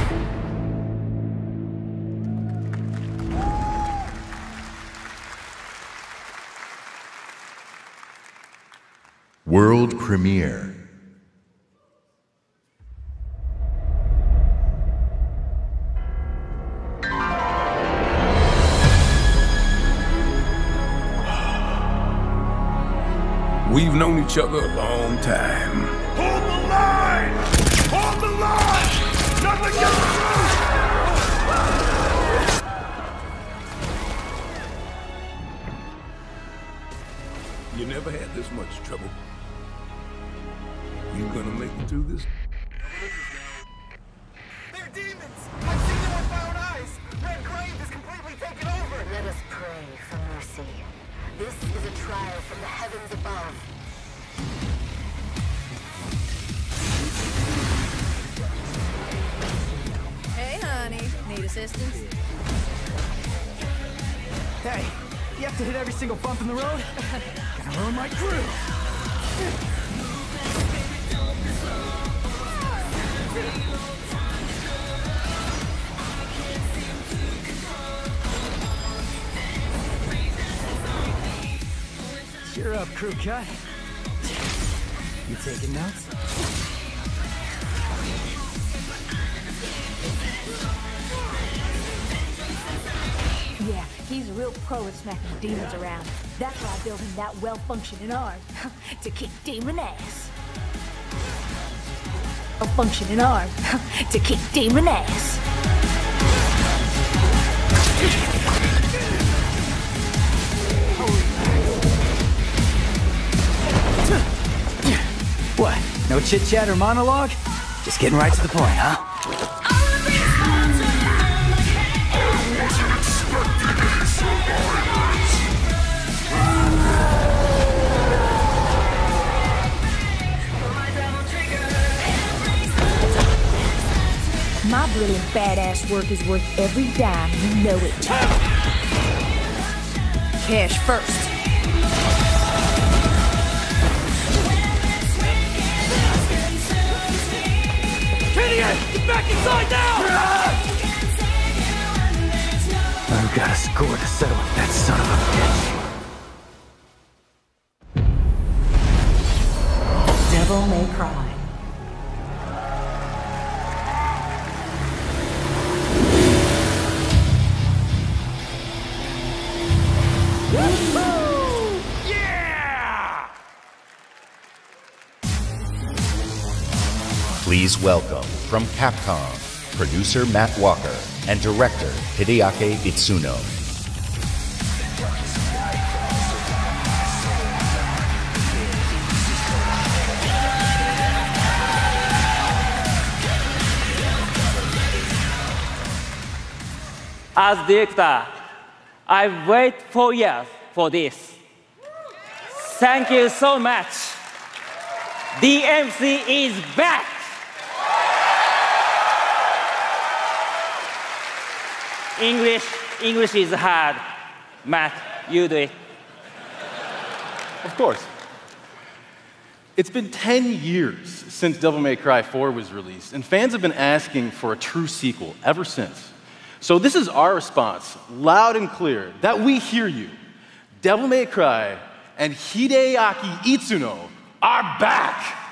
World premiere. We've known each other a long time. Hold the line! Hold the line! Nothing gets through! You never had this much trouble. You gonna make it through this? They're demons! I've seen them with my own eyes! Red Grave is completely taken over! Let us pray for mercy. This is a trial from the heavens above. Hey, honey. Need assistance? Hey, you have to hit every single bump in the road? Gonna ruin my crew! Cheer up, crew cut. You taking notes? Yeah, he's a real pro at smacking demons around. That's why I built him that well-functioning arm. To kick demon ass. Well-functioning arm. To kick demon ass. What? No chit-chat or monologue? Just getting right to the point, huh? My brilliant badass work is worth every dime, you know it. Cash first. Idiot! Get back inside now! I've got a score to settle with that son of a bitch. Devil May Cry. Please welcome from Capcom, producer Matt Walker and director Hideaki Itsuno. As director, I've waited 4 years for this. Thank you so much. DMC is back! English is hard. Matt, you do it. Of course. It's been 10 years since Devil May Cry 4 was released, and fans have been asking for a true sequel ever since. So this is our response, loud and clear, that we hear you. Devil May Cry and Hideaki Itsuno are back!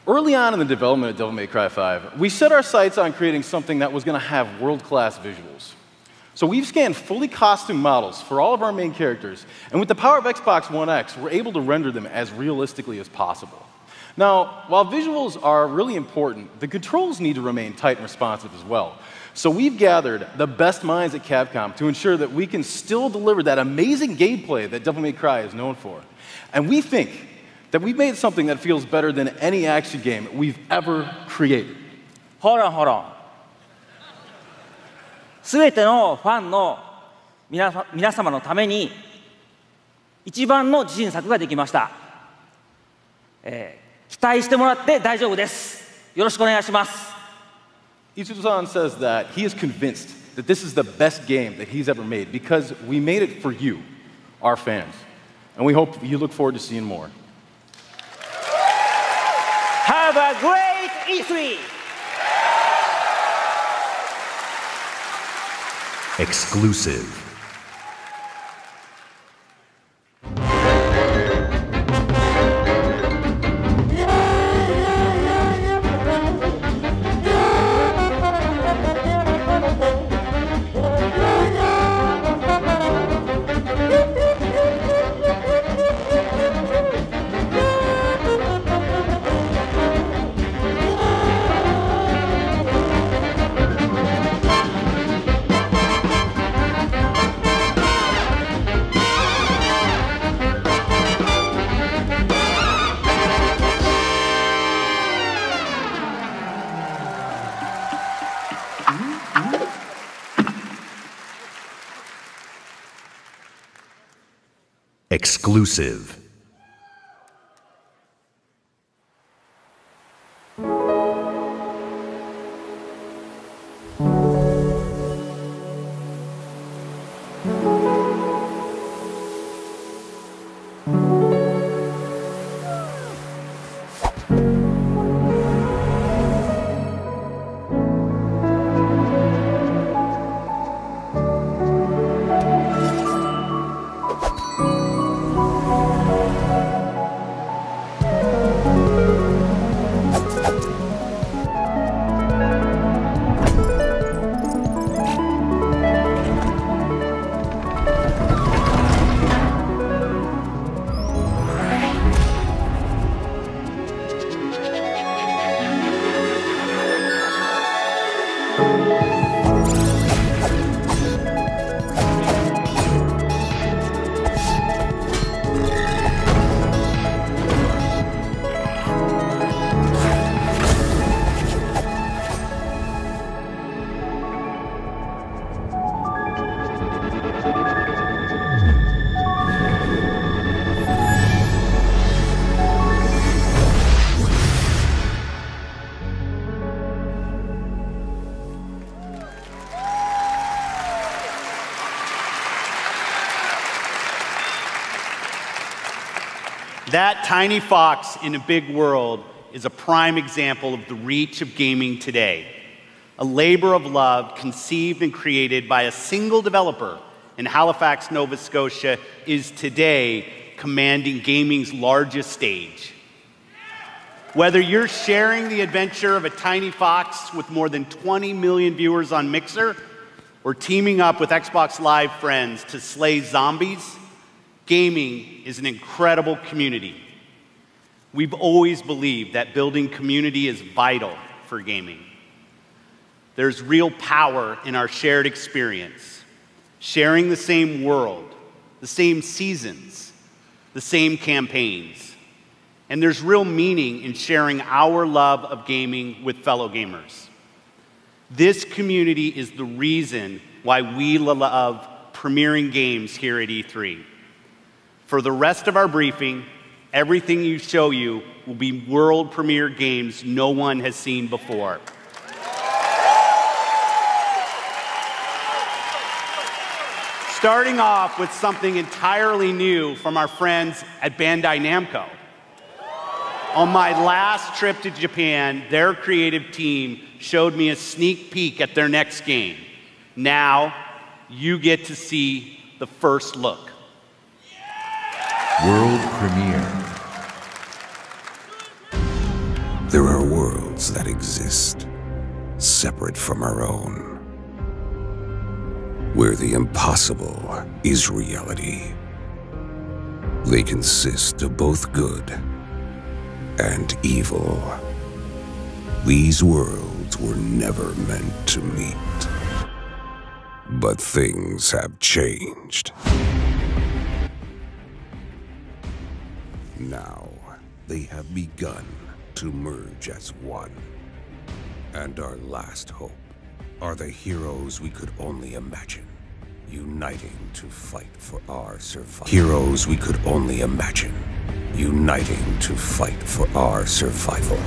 Early on in the development of Devil May Cry 5, we set our sights on creating something that was going to have world-class visuals. So we've scanned fully costumed models for all of our main characters, and with the power of Xbox One X, we're able to render them as realistically as possible. Now, while visuals are really important, the controls need to remain tight and responsive as well. So we've gathered the best minds at Capcom to ensure that we can still deliver that amazing gameplay that Devil May Cry is known for. And we think that we've made something that feels better than any action game we've ever created. Hold on. すべてのファンの皆様のために一番の自信作ができました。期待してもらって大丈夫です。よろしくお願いします。Itsuto-san says that he is convinced that this is the best game that he's ever made because we made it for you, our fans. And we hope you look forward to seeing more. Have a great E3! Exclusive. Exclusive. That tiny fox in a big world is a prime example of the reach of gaming today. A labor of love conceived and created by a single developer in Halifax, Nova Scotia is today commanding gaming's largest stage. Whether you're sharing the adventure of a tiny fox with more than 20 million viewers on Mixer, or teaming up with Xbox Live friends to slay zombies, gaming is an incredible community. We've always believed that building community is vital for gaming. There's real power in our shared experience, sharing the same world, the same seasons, the same campaigns. And there's real meaning in sharing our love of gaming with fellow gamers. This community is the reason why we love premiering games here at E3. For the rest of our briefing, everything you show you will be world premiere games no one has seen before. Starting off with something entirely new from our friends at Bandai Namco. On my last trip to Japan, their creative team showed me a sneak peek at their next game. Now, you get to see the first look. World premiere. There are worlds that exist, separate from our own. where the impossible is reality. They consist of both good and evil. These worlds were never meant to meet. But things have changed. Now, they have begun to merge as one. And our last hope are the heroes we could only imagine, uniting to fight for our survival. Heroes we could only imagine, uniting to fight for our survival.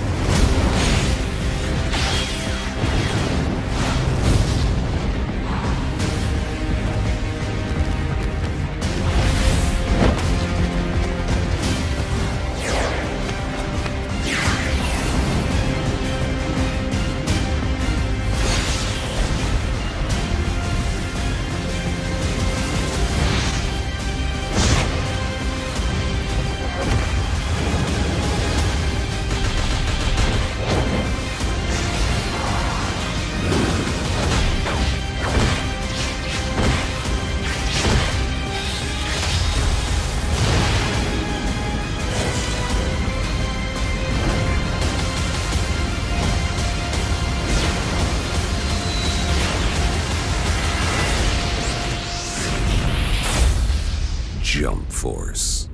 Jump Force.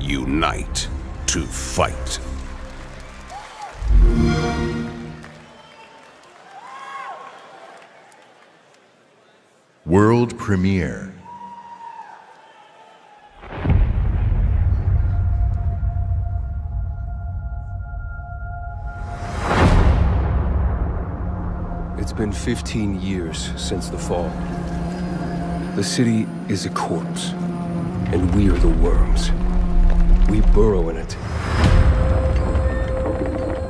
Unite to fight. World premiere. It's been 15 years since the fall. The city is a corpse, and we are the worms. We burrow in it,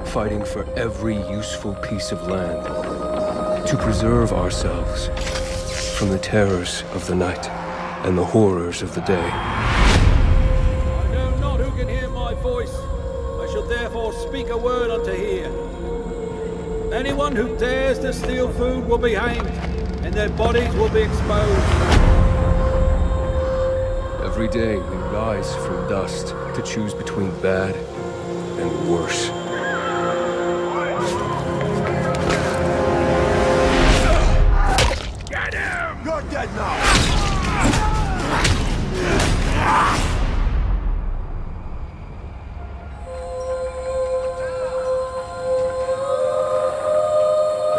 fighting for every useful piece of land to preserve ourselves from the terrors of the night and the horrors of the day. I know not who can hear my voice. I shall therefore speak a word unto here. Anyone who dares to steal food will be hanged, and their bodies will be exposed. Every day we rise from dust to choose between bad and worse. Get him! You're dead now!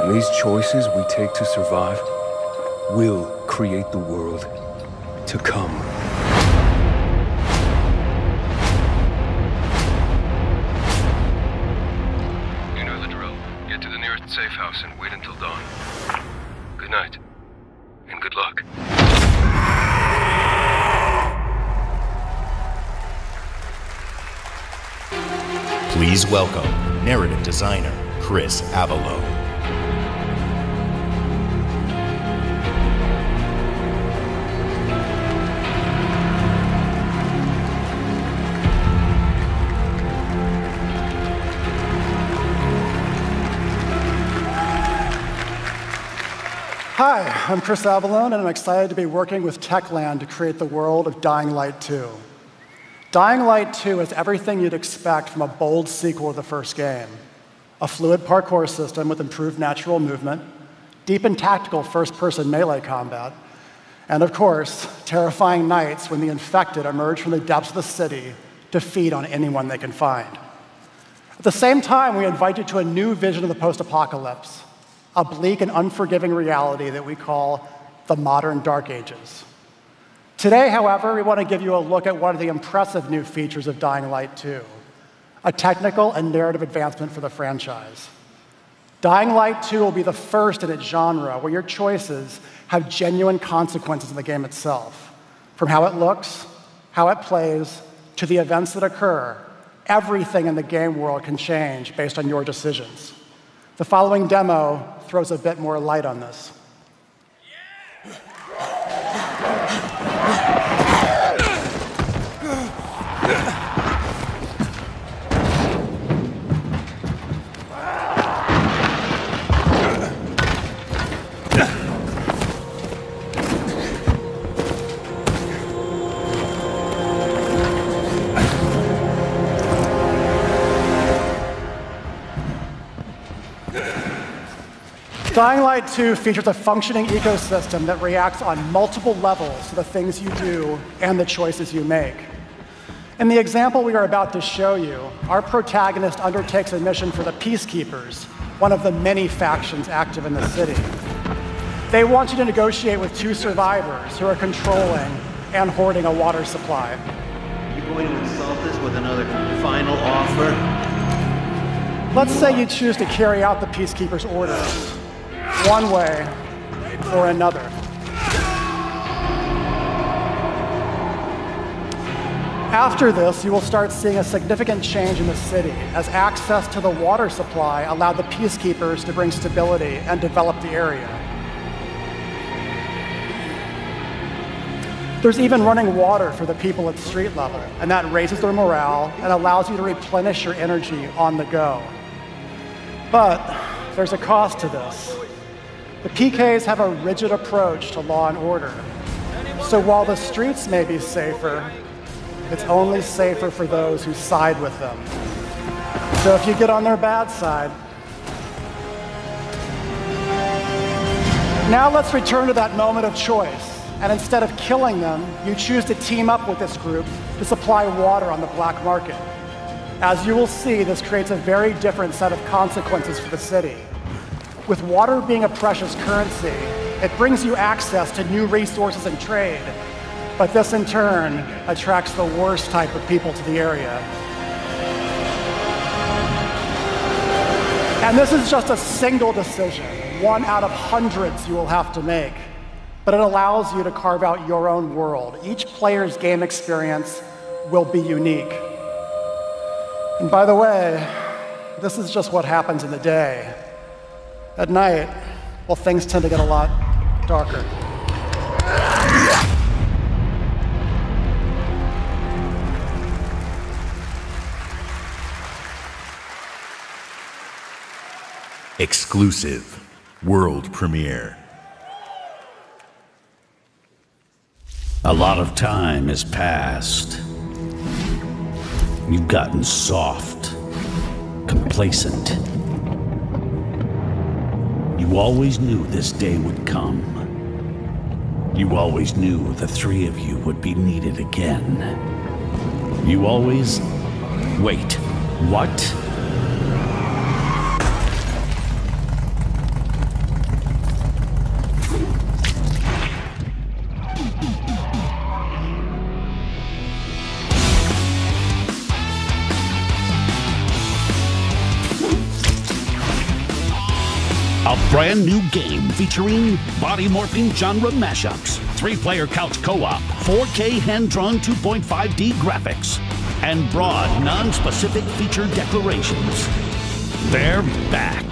And these choices we take to survive will create the world to come. You know the drill. Get to the nearest safe house and wait until dawn. Good night, and good luck. Please welcome narrative designer Chris Avalo. Hi, I'm Chris Avalone, and I'm excited to be working with Techland to create the world of Dying Light 2. Dying Light 2 is everything you'd expect from a bold sequel to the first game. A fluid parkour system with improved natural movement, deep and tactical first-person melee combat, and of course, terrifying nights when the infected emerge from the depths of the city to feed on anyone they can find. At the same time, we invite you to a new vision of the post-apocalypse, a bleak and unforgiving reality that we call the modern Dark Ages. Today, however, we want to give you a look at one of the impressive new features of Dying Light 2, a technical and narrative advancement for the franchise. Dying Light 2 will be the first in its genre where your choices have genuine consequences in the game itself. From how it looks, how it plays, to the events that occur, everything in the game world can change based on your decisions. The following demo throws a bit more light on this. Dying Light 2 features a functioning ecosystem that reacts on multiple levels to the things you do and the choices you make. In the example we are about to show you, our protagonist undertakes a mission for the Peacekeepers, one of the many factions active in the city. They want you to negotiate with two survivors who are controlling and hoarding a water supply. You going to insult us with another final offer? Let's say you choose to carry out the Peacekeepers' orders, one way or another. After this, you will start seeing a significant change in the city as access to the water supply allowed the Peacekeepers to bring stability and develop the area. There's even running water for the people at street level, and that raises their morale and allows you to replenish your energy on the go. But there's a cost to this. The PKs have a rigid approach to law and order. So while the streets may be safer, it's only safer for those who side with them. So if you get on their bad side. Now let's return to that moment of choice. And instead of killing them, you choose to team up with this group to supply water on the black market. As you will see, this creates a very different set of consequences for the city. With water being a precious currency, it brings you access to new resources and trade, but this in turn attracts the worst type of people to the area. And this is just a single decision, one out of hundreds you will have to make, but it allows you to carve out your own world. Each player's game experience will be unique. And by the way, this is just what happens in the day. At night, well, things tend to get a lot darker. Exclusive world premiere. A lot of time has passed. You've gotten soft, complacent. You always knew this day would come. You always knew the three of you would be needed again. You always... Wait, what? A brand new game featuring body-morphing genre mashups, 3-player couch co-op, 4K hand-drawn 2.5D graphics, and broad, non-specific feature declarations. They're back.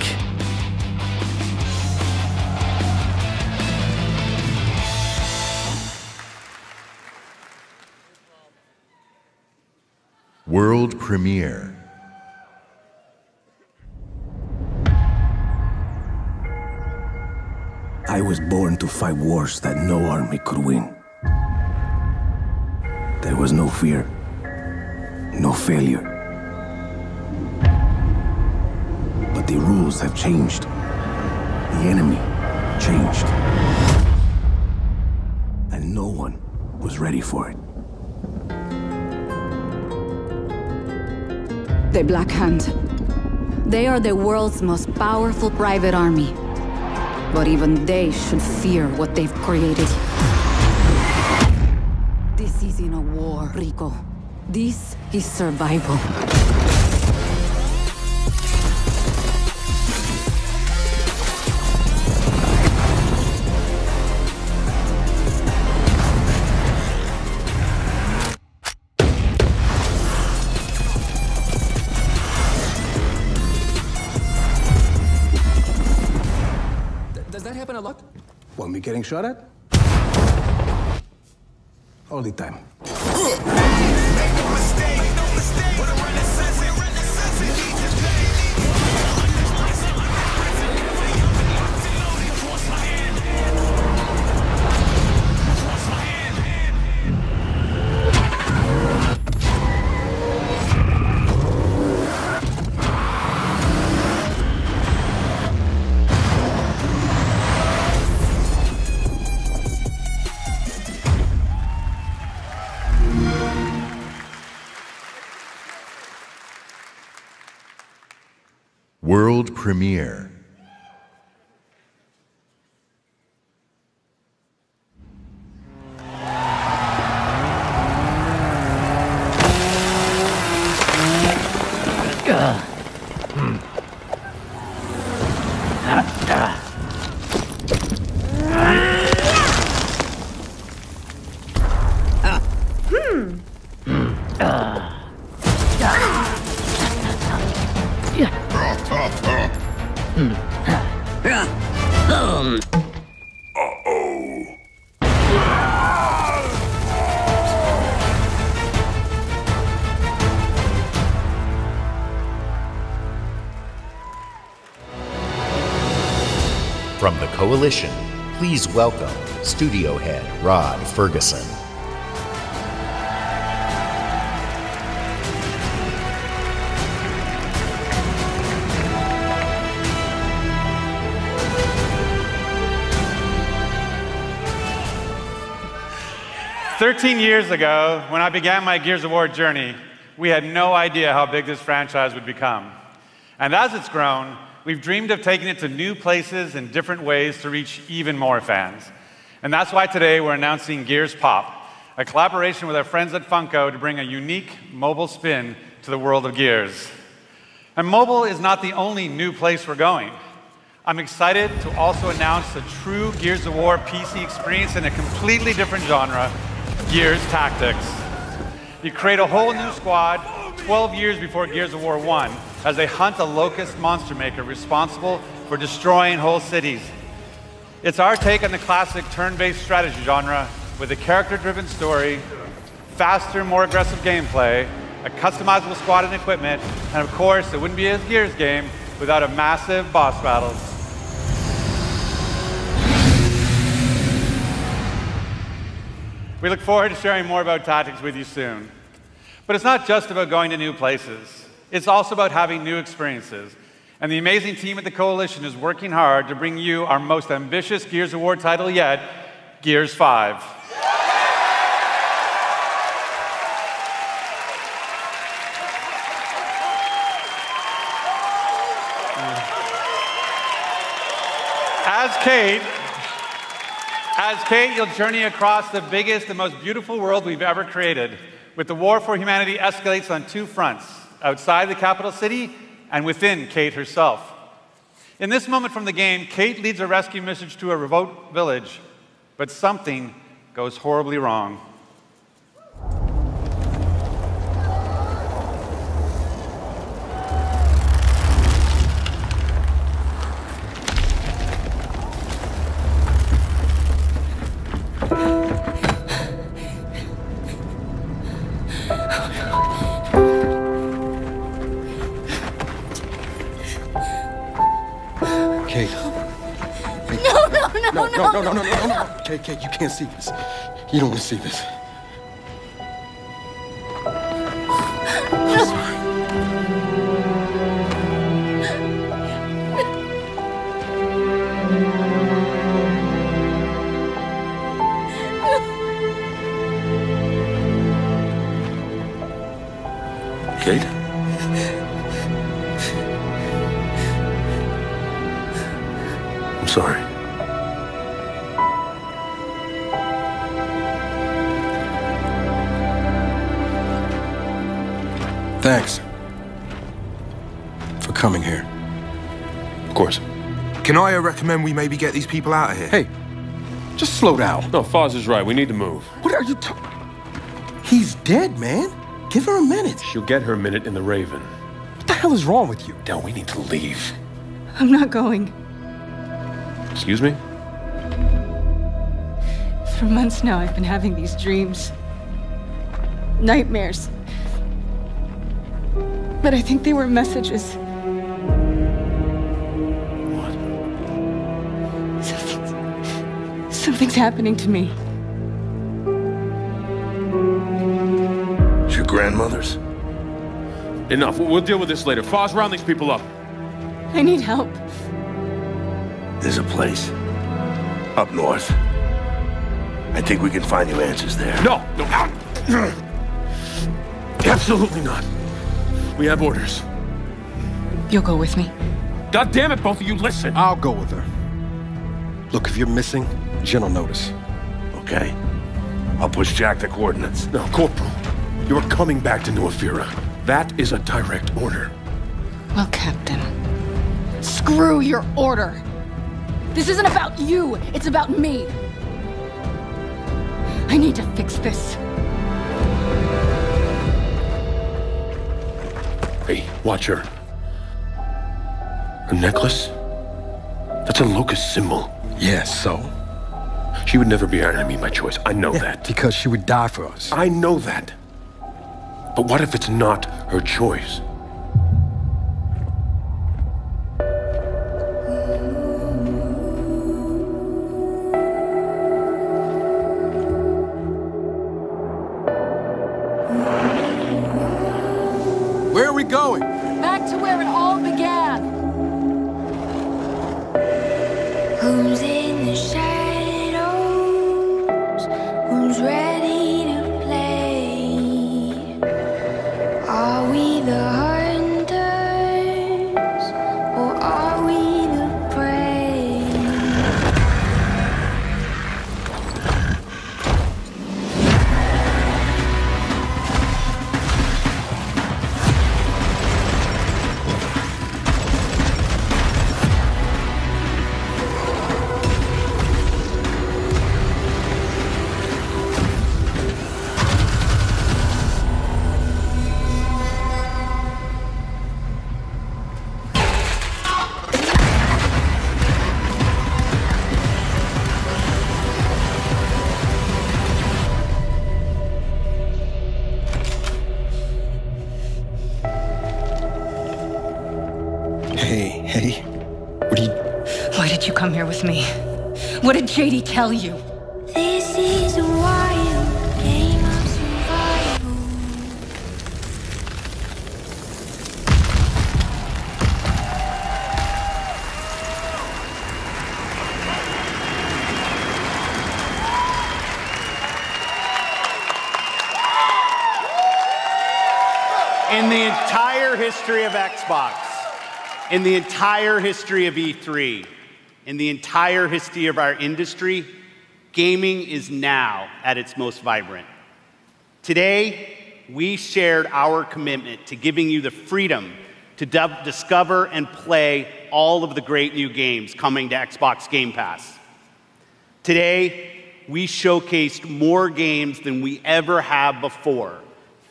World premiere. I was born to fight wars that no army could win. There was no fear, no failure. But the rules have changed. The enemy changed. And no one was ready for it. The Black Hand. They are the world's most powerful private army. But even they should fear what they've created. This isn't a war, Rico. This is survival. Does that happen a lot? What, me getting shot at? All the time. world premiere. From the Coalition, please welcome Studio Head Rod Ferguson. "13 years ago, when I began my Gears of War journey, we had no idea how big this franchise would become. And as it's grown, we've dreamed of taking it to new places in different ways to reach even more fans. And that's why today we're announcing Gears Pop, a collaboration with our friends at Funko to bring a unique mobile spin to the world of Gears. And mobile is not the only new place we're going. I'm excited to also announce a true Gears of War PC experience in a completely different genre, Gears Tactics. You create a whole new squad 12 years before Gears of War 1 as they hunt a locust monster maker responsible for destroying whole cities. It's our take on the classic turn-based strategy genre with a character-driven story, faster, more aggressive gameplay, a customizable squad and equipment, and of course, it wouldn't be a Gears game without a massive boss battles. We look forward to sharing more about Tactics with you soon. But it's not just about going to new places. It's also about having new experiences. And the amazing team at the Coalition is working hard to bring you our most ambitious Gears of War title yet, Gears 5. As Kate, you'll journey across the biggest and most beautiful world we've ever created, with the war for humanity escalates on two fronts, outside the capital city and within Kate herself. In this moment from the game, Kate leads a rescue mission to a remote village, but something goes horribly wrong. Kate, you can't see this. You don't want to see this. I'm sorry. Kate? I'm sorry. Thanks for coming here. Of course. Can I recommend we maybe get these people out of here? Hey, just slow down. No, Foz is right. We need to move. What are you talking? He's dead, man. Give her a minute. She'll get her a minute in the Raven. What the hell is wrong with you? No, we need to leave. I'm not going. Excuse me? For months now, I've been having these dreams. Nightmares. But I think they were messages. What? Something's happening to me. It's your grandmother's? Enough. We'll deal with this later. Foz, round these people up. I need help. There's a place up north. I think we can find you answers there. No! Absolutely not. We have orders. You'll go with me? God damn it, both of you, listen. I'll go with her. Look, if you're missing, Jen will notice. Okay. I'll push Jack the coordinates. No, Corporal. You're coming back to New Ephira. That is a direct order. Well, Captain, screw your order. This isn't about you, it's about me. I need to fix this. Hey, watch her. A necklace? That's a locust symbol. Yeah, so? She would never be our enemy by choice. I know that. Because she would die for us. I know that. But what if it's not her choice? Where are we going? Back to where it all began. Who's in the shadows? Who's ready to play? Are we the hunters or are we the prey? Hey, what are you... Why did you come here with me? What did JD tell you? This is a wild game of survival. In the entire history of Xbox, in the entire history of E3, in the entire history of our industry, gaming is now at its most vibrant. Today, we shared our commitment to giving you the freedom to discover and play all of the great new games coming to Xbox Game Pass. Today, we showcased more games than we ever have before.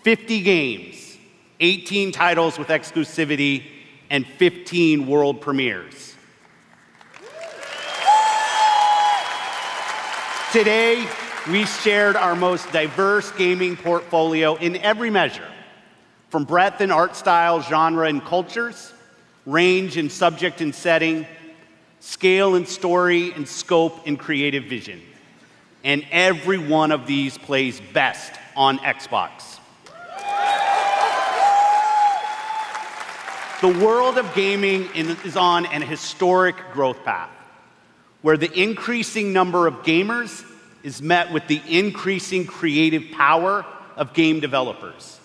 50 games, 18 titles with exclusivity, and 15 world premieres. Today, we shared our most diverse gaming portfolio in every measure, from breadth in art style, genre, and cultures, range in subject and setting, scale and story, and scope and creative vision. And every one of these plays best on Xbox. The world of gaming is on an historic growth path, where the increasing number of gamers is met with the increasing creative power of game developers.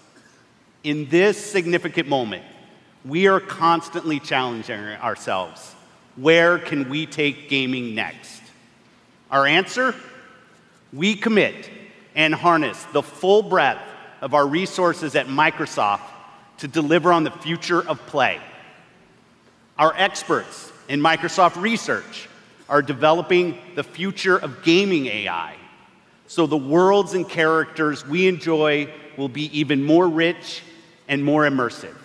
In this significant moment, we are constantly challenging ourselves. Where can we take gaming next? Our answer? We commit and harness the full breadth of our resources at Microsoft to deliver on the future of play. Our experts in Microsoft Research are developing the future of gaming AI, so the worlds and characters we enjoy will be even more rich and more immersive.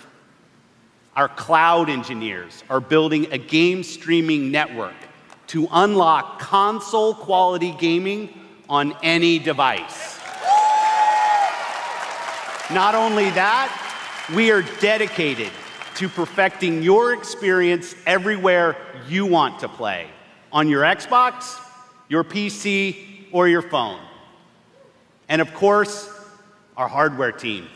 Our cloud engineers are building a game streaming network to unlock console-quality gaming on any device. Not only that, we are dedicated to perfecting your experience everywhere you want to play, on your Xbox, your PC, or your phone. And of course, our hardware team,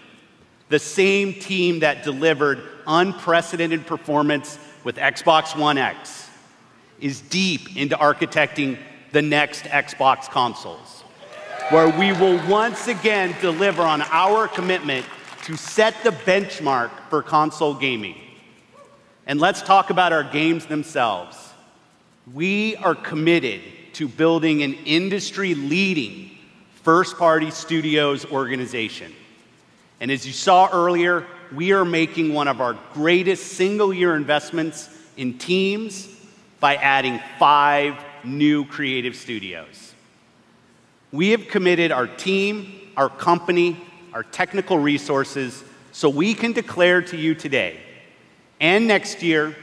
the same team that delivered unprecedented performance with Xbox One X, is deep into architecting the next Xbox consoles, where we will once again deliver on our commitment to set the benchmark for console gaming. And let's talk about our games themselves. We are committed to building an industry-leading first-party studios organization. And as you saw earlier, we are making one of our greatest single-year investments in teams by adding 5 new creative studios. We have committed our team, our company, our technical resources so we can declare to you today and next year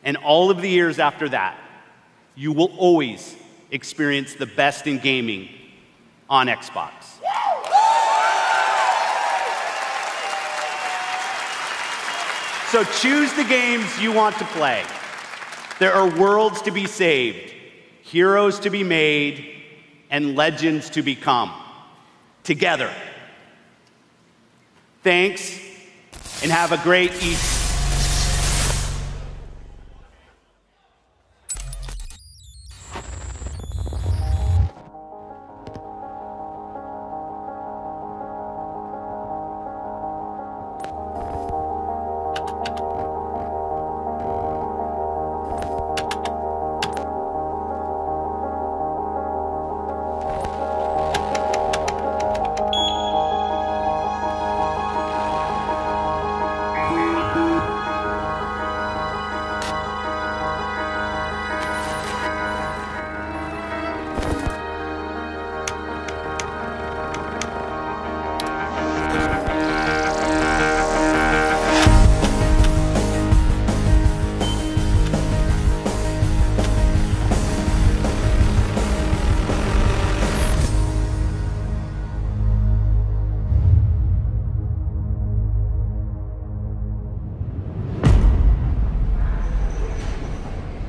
and all of the years after that, you will always experience the best in gaming on Xbox. So choose the games you want to play. There are worlds to be saved, heroes to be made, and legends to become. Together. Thanks, and have a great Easter.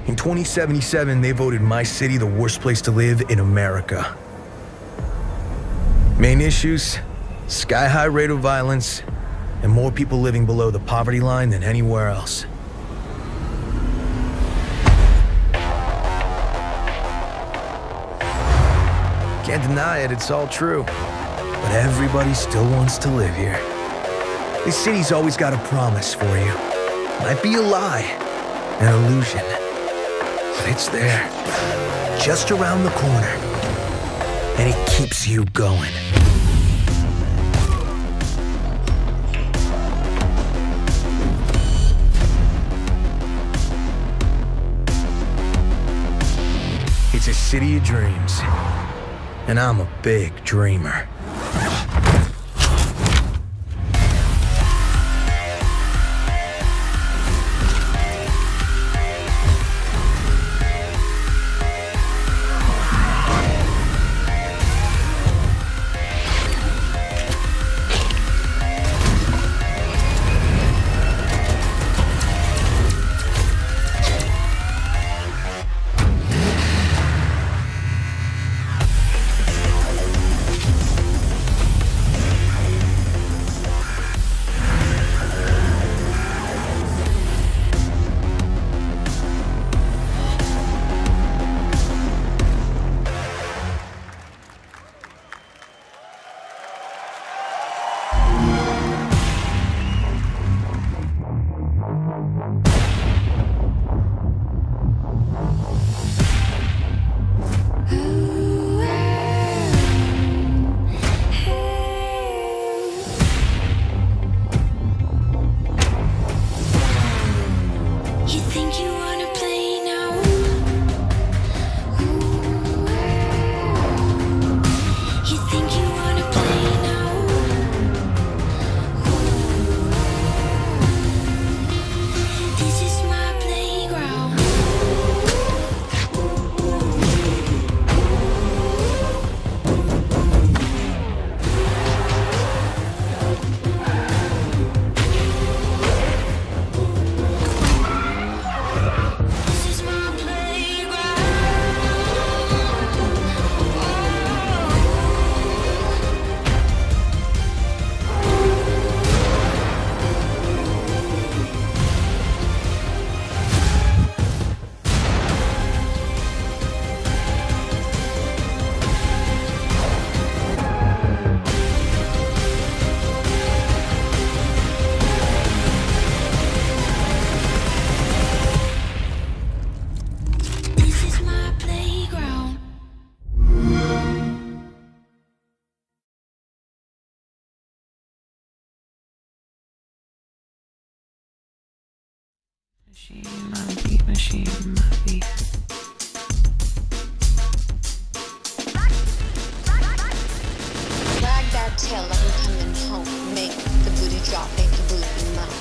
In 2077, they voted my city the worst place to live in America. Main issues, sky-high rate of violence, and more people living below the poverty line than anywhere else. Can't deny it, it's all true. But everybody still wants to live here. This city's always got a promise for you. Might be a lie, an illusion. But it's there, just around the corner. And it keeps you going. It's a city of dreams. And I'm a big dreamer. Wag that tail like I'm coming home. Make the booty drop, make the booty mouth.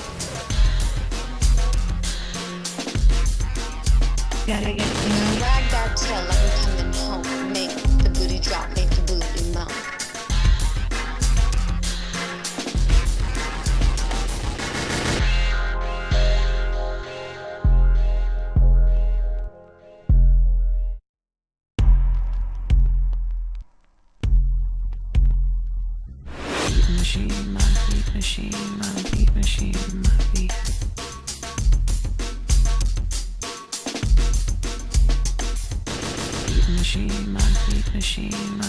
Gotta get wag that tail like I'm coming home. Make the booty drop, make the booty mouth. Machine, my beat machine, my beat machine, my beat. Beat machine, my beat machine, my.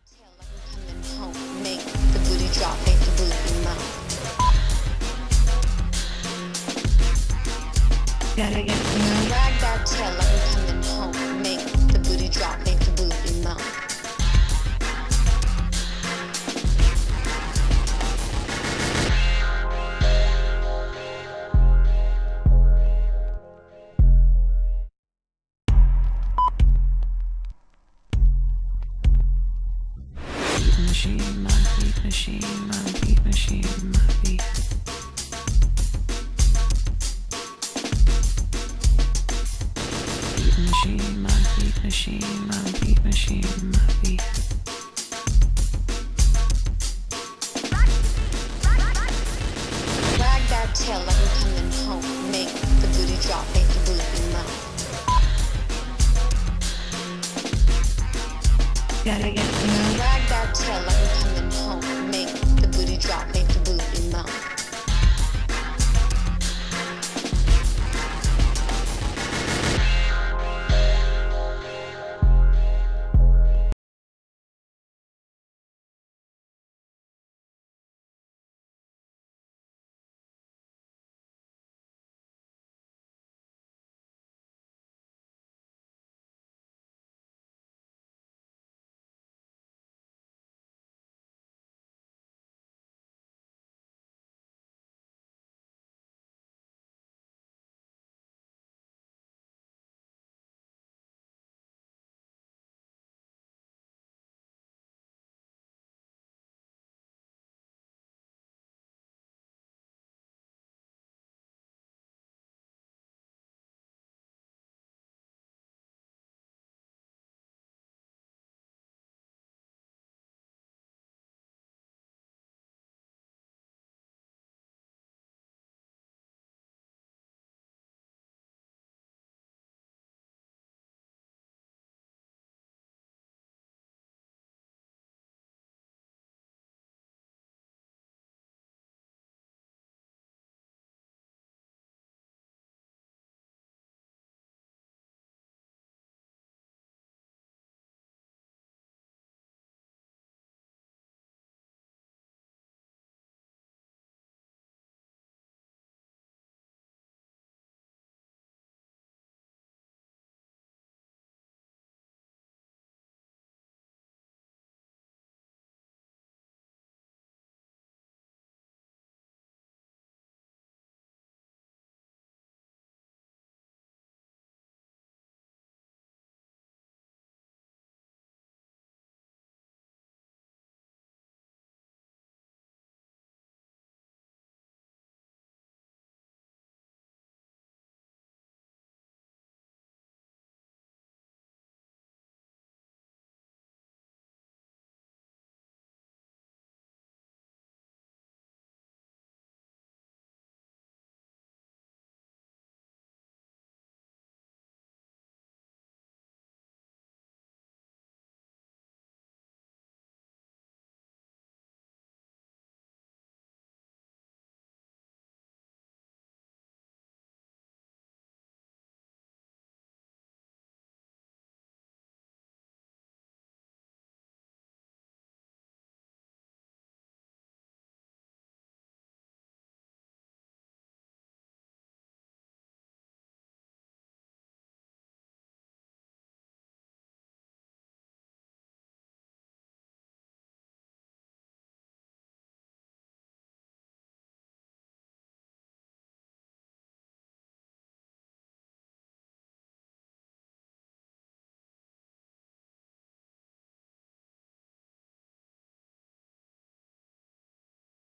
Tail like I'm coming home. Make the booty drop, make the booty mouth. Gotta get wag that tail like I'm coming home. Make the booty drop, make the booty mouth. Machine, my beat machine, my beat machine, my beat. Beat machine, my beat machine, my beat machine, my beat. Wag that tail like I'm coming home. Make the booty drop, make the booty mouth. Gotta get wag that tail like I'm coming